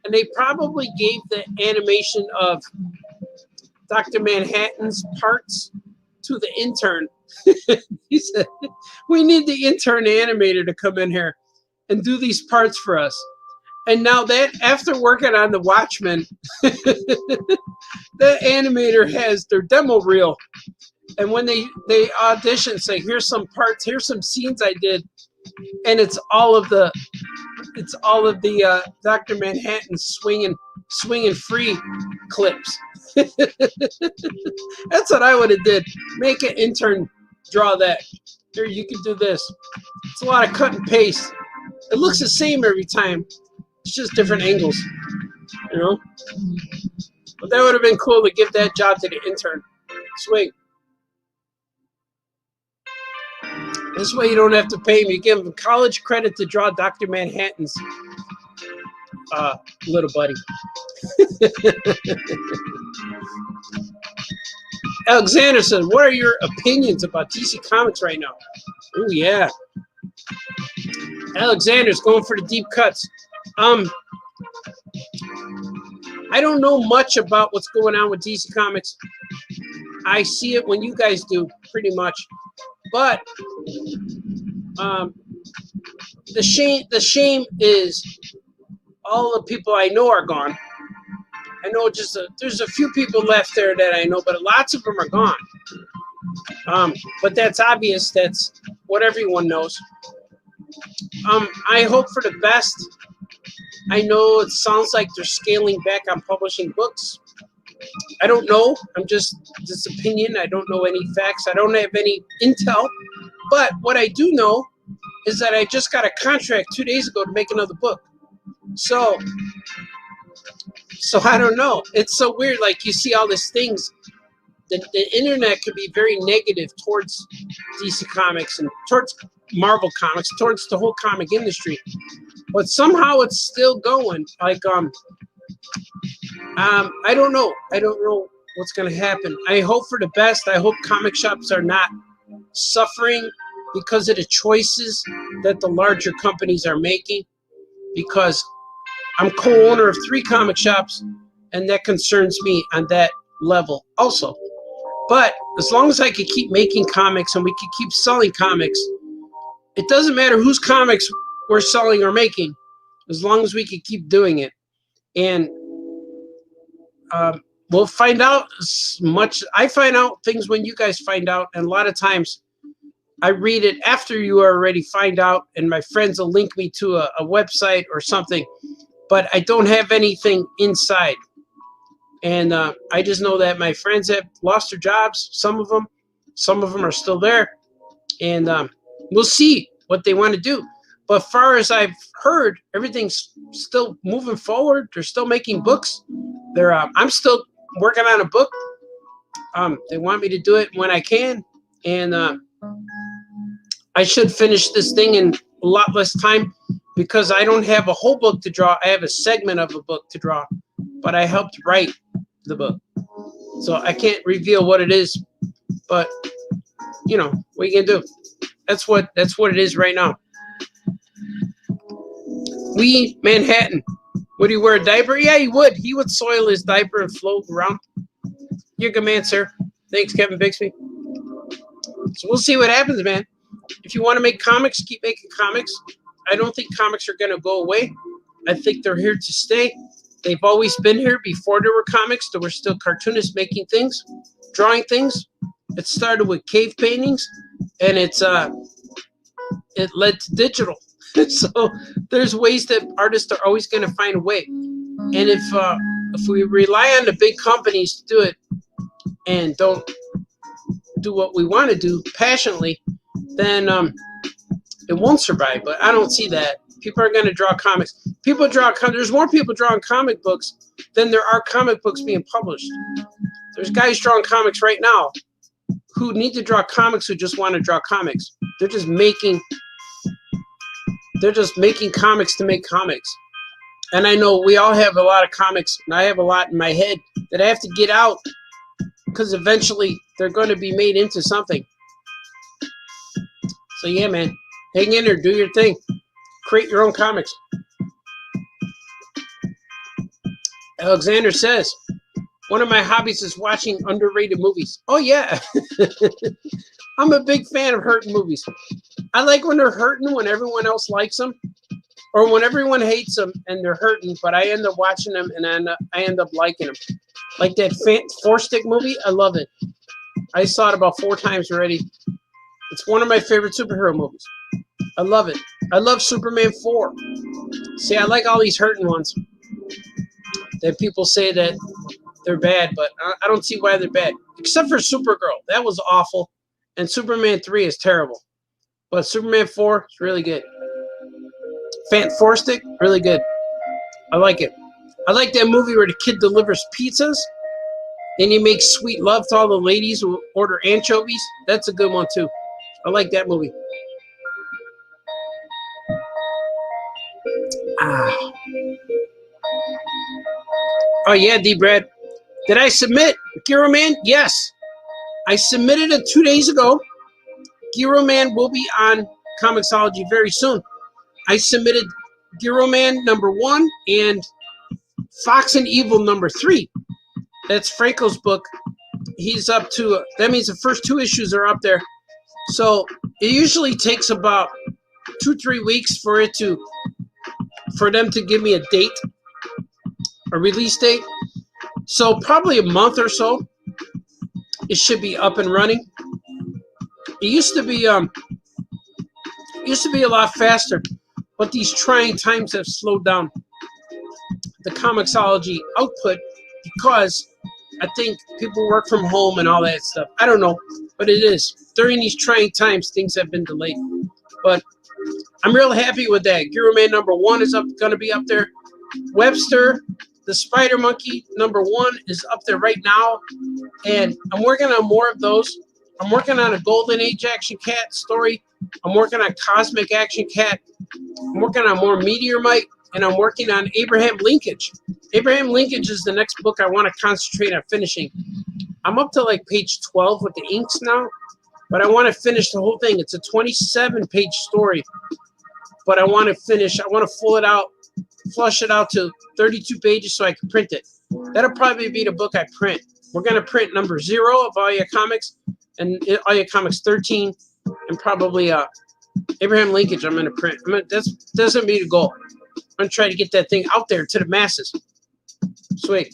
And they probably gave the animation of Dr. Manhattan's parts to the intern. He said, we need the intern animator to come in here and do these parts for us. And now that, after working on the Watchmen, that animator has their demo reel. And when they audition, say, here's some parts, here's some scenes I did. And it's all of the Dr. Manhattan swinging free clips. That's what I would have did. Make an intern draw that. Here, you can do this. It's a lot of cut and paste. It looks the same every time. It's just different angles, you know? But that would have been cool to give that job to the intern. Swing. This way you don't have to pay him. You give him college credit to draw Dr. Manhattan's little buddy. Alexander said, what are your opinions about DC Comics right now? Oh, yeah. Alexander's going for the deep cuts. I don't know much about what's going on with DC Comics. I see it when you guys do, pretty much. But the shame is all the people I know are gone. I know there's a few people left there that I know, but lots of them are gone. But that's obvious. That's what everyone knows. I hope for the best. I know it sounds like they're scaling back on publishing books. I don't know. I'm just this opinion. I don't know any facts. I don't have any intel. But what I do know is that I just got a contract 2 days ago to make another book. So I don't know. It's so weird. Like, you see all these things. The internet can be very negative towards DC Comics and towards Marvel Comics, towards the whole comic industry. But somehow it's still going. Like, I don't know. I don't know what's going to happen. I hope for the best. I hope comic shops are not suffering because of the choices that the larger companies are making. Because I'm co-owner of 3 comic shops, and that concerns me on that level also. But as long as I can keep making comics and we can keep selling comics, it doesn't matter whose comics we're selling or making, as long as we can keep doing it. And we'll find out as much. I find out things when you guys find out, and a lot of times I read it after you already find out, and my friends will link me to a website or something, but I don't have anything inside. And I just know that my friends have lost their jobs, some of them are still there, and we'll see what they want to do. But as far as I've heard, everything's still moving forward. They're still making books. I'm still working on a book. They want me to do it when I can, and I should finish this thing in a lot less time because I don't have a whole book to draw. I have a segment of a book to draw, but I helped write the book, so I can't reveal what it is. But you know what you can do. That's what it is right now. We Manhattan. Would he wear a diaper? Yeah, he would. He would soil his diaper and float around. You're a good man, sir. Thanks, Kevin Bixby. So we'll see what happens, man. If you want to make comics, keep making comics. I don't think comics are going to go away. I think they're here to stay. They've always been here. Before there were comics, there were still cartoonists making things, drawing things. It started with cave paintings, and it led to digital. So there's ways that artists are always going to find a way. And if we rely on the big companies to do it and don't do what we want to do passionately, then it won't survive. But I don't see that. People are going to draw comics. There's more people drawing comic books than there are comic books being published. There's guys drawing comics right now who need to draw comics who just want to draw comics. They're just making comics to make comics. And I know we all have a lot of comics, and I have a lot in my head that I have to get out because eventually they're going to be made into something. So yeah, man, hang in there, do your thing. Create your own comics. Alexander says, one of my hobbies is watching underrated movies. Oh, yeah. I'm a big fan of hurting movies. I like when they're hurting when everyone else likes them, or when everyone hates them and they're hurting, but I end up watching them and I end up liking them. Like that Four-Stick movie, I love it. I saw it about 4 times already. It's one of my favorite superhero movies. I love it. I love Superman 4. See, I like all these hurting ones that people say that they're bad, but I don't see why they're bad. Except for Supergirl. That was awful. And Superman 3 is terrible. But Superman 4 is really good. Four-Stick, really good. I like it. I like that movie where the kid delivers pizzas and he makes sweet love to all the ladies who order anchovies. That's a good one, too. I like that movie. Oh yeah, D. Brad. Did I submit Giro Man? Yes. I submitted it 2 days ago. Giro Man will be on Comixology very soon. I submitted Giro Man #1 and Fox and Evil #3. That's Franco's book. He's up to, that means the first 2 issues are up there. So it usually takes about 2-3 weeks for them to give me a date, a release date. So probably a month or so, it should be up and running. It used to be a lot faster, but these trying times have slowed down the Comixology output because I think people work from home and all that stuff. I don't know, but it is. During these trying times, things have been delayed. But I'm real happy with that. Giro Man #1 is going to be up there. Webster, the Spider Monkey #1 is up there right now. And I'm working on more of those. I'm working on a Golden Age Action Cat story. I'm working on Cosmic Action Cat. I'm working on more Meteorite. And I'm working on Abraham Linkage. Abraham Linkage is the next book I want to concentrate on finishing. I'm up to like page 12 with the inks now, but I want to finish the whole thing. It's a 27-page story, but I want to finish. I want to full it out, flush it out to 32 pages so I can print it. That'll probably be the book I print. We're going to print #0 of All Your Comics and All Your Comics 13 and probably Abraham Linkage I'm going to print. That's going to be the goal. I'm going to try to get that thing out there to the masses. Sweet.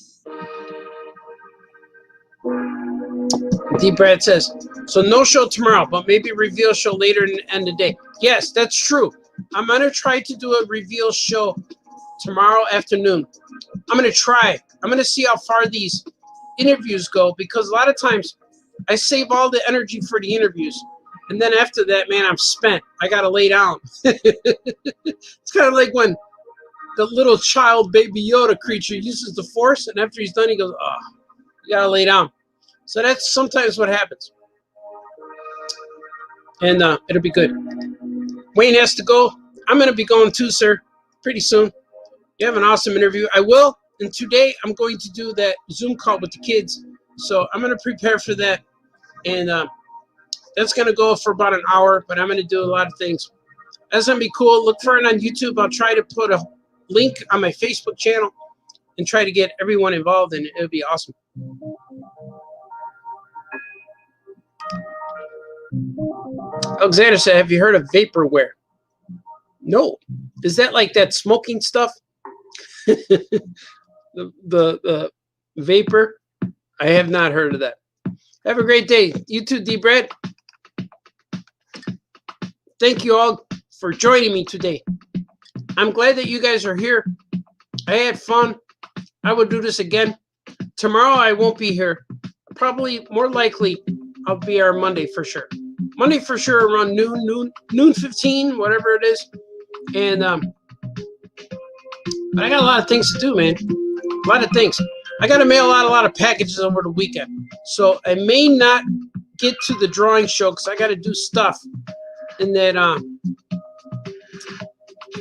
D. Brad says, so no show tomorrow, but maybe a reveal show later in the end of the day. Yes, that's true. I'm going to try to do a reveal show tomorrow afternoon. I'm going to try. I'm going to see how far these interviews go, because a lot of times I save all the energy for the interviews. And then after that, man, I'm spent. I got to lay down. It's kind of like when the little child baby Yoda creature uses the Force, and after he's done, he goes, oh, you got to lay down. So that's sometimes what happens. And it'll be good. Wayne has to go. I'm going to be going too, sir, pretty soon. You have an awesome interview. I will. And today I'm going to do that Zoom call with the kids. So I'm going to prepare for that. And that's going to go for about an hour, but I'm going to do a lot of things. That's going to be cool. Look for it on YouTube. I'll try to put a link on my Facebook channel and try to get everyone involved, and it'll be awesome. Alexander said, have you heard of vaporware? No. Is that like that smoking stuff? the vapor? I have not heard of that. Have a great day. You too, D. Brad. Thank you all for joining me today. I'm glad that you guys are here. I had fun. I will do this again. Tomorrow I won't be here. Probably, more likely, I'll be here Monday for sure. Monday for sure around noon 15, whatever it is. And but I got a lot of things to do, man. A lot of things. I got to mail out a lot of packages over the weekend. So I may not get to the drawing show because I got to do stuff. And that I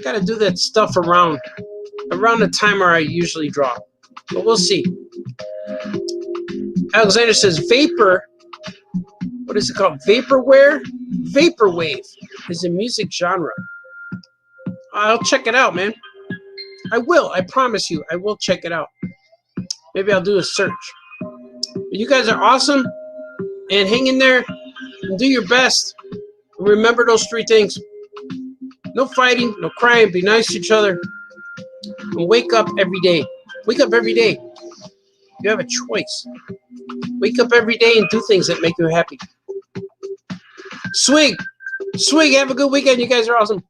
got to do that stuff around the time where I usually draw. But we'll see. Alexander says vapor. What is it called? Vaporware? Vaporwave is a music genre. I'll check it out, man. I will. I promise you. I will check it out. Maybe I'll do a search. But you guys are awesome. And hang in there and do your best. And remember those 3 things. No fighting, no crying, be nice to each other. And wake up every day. Wake up every day. You have a choice. Wake up every day and do things that make you happy. Swig. Swig. Have a good weekend. You guys are awesome.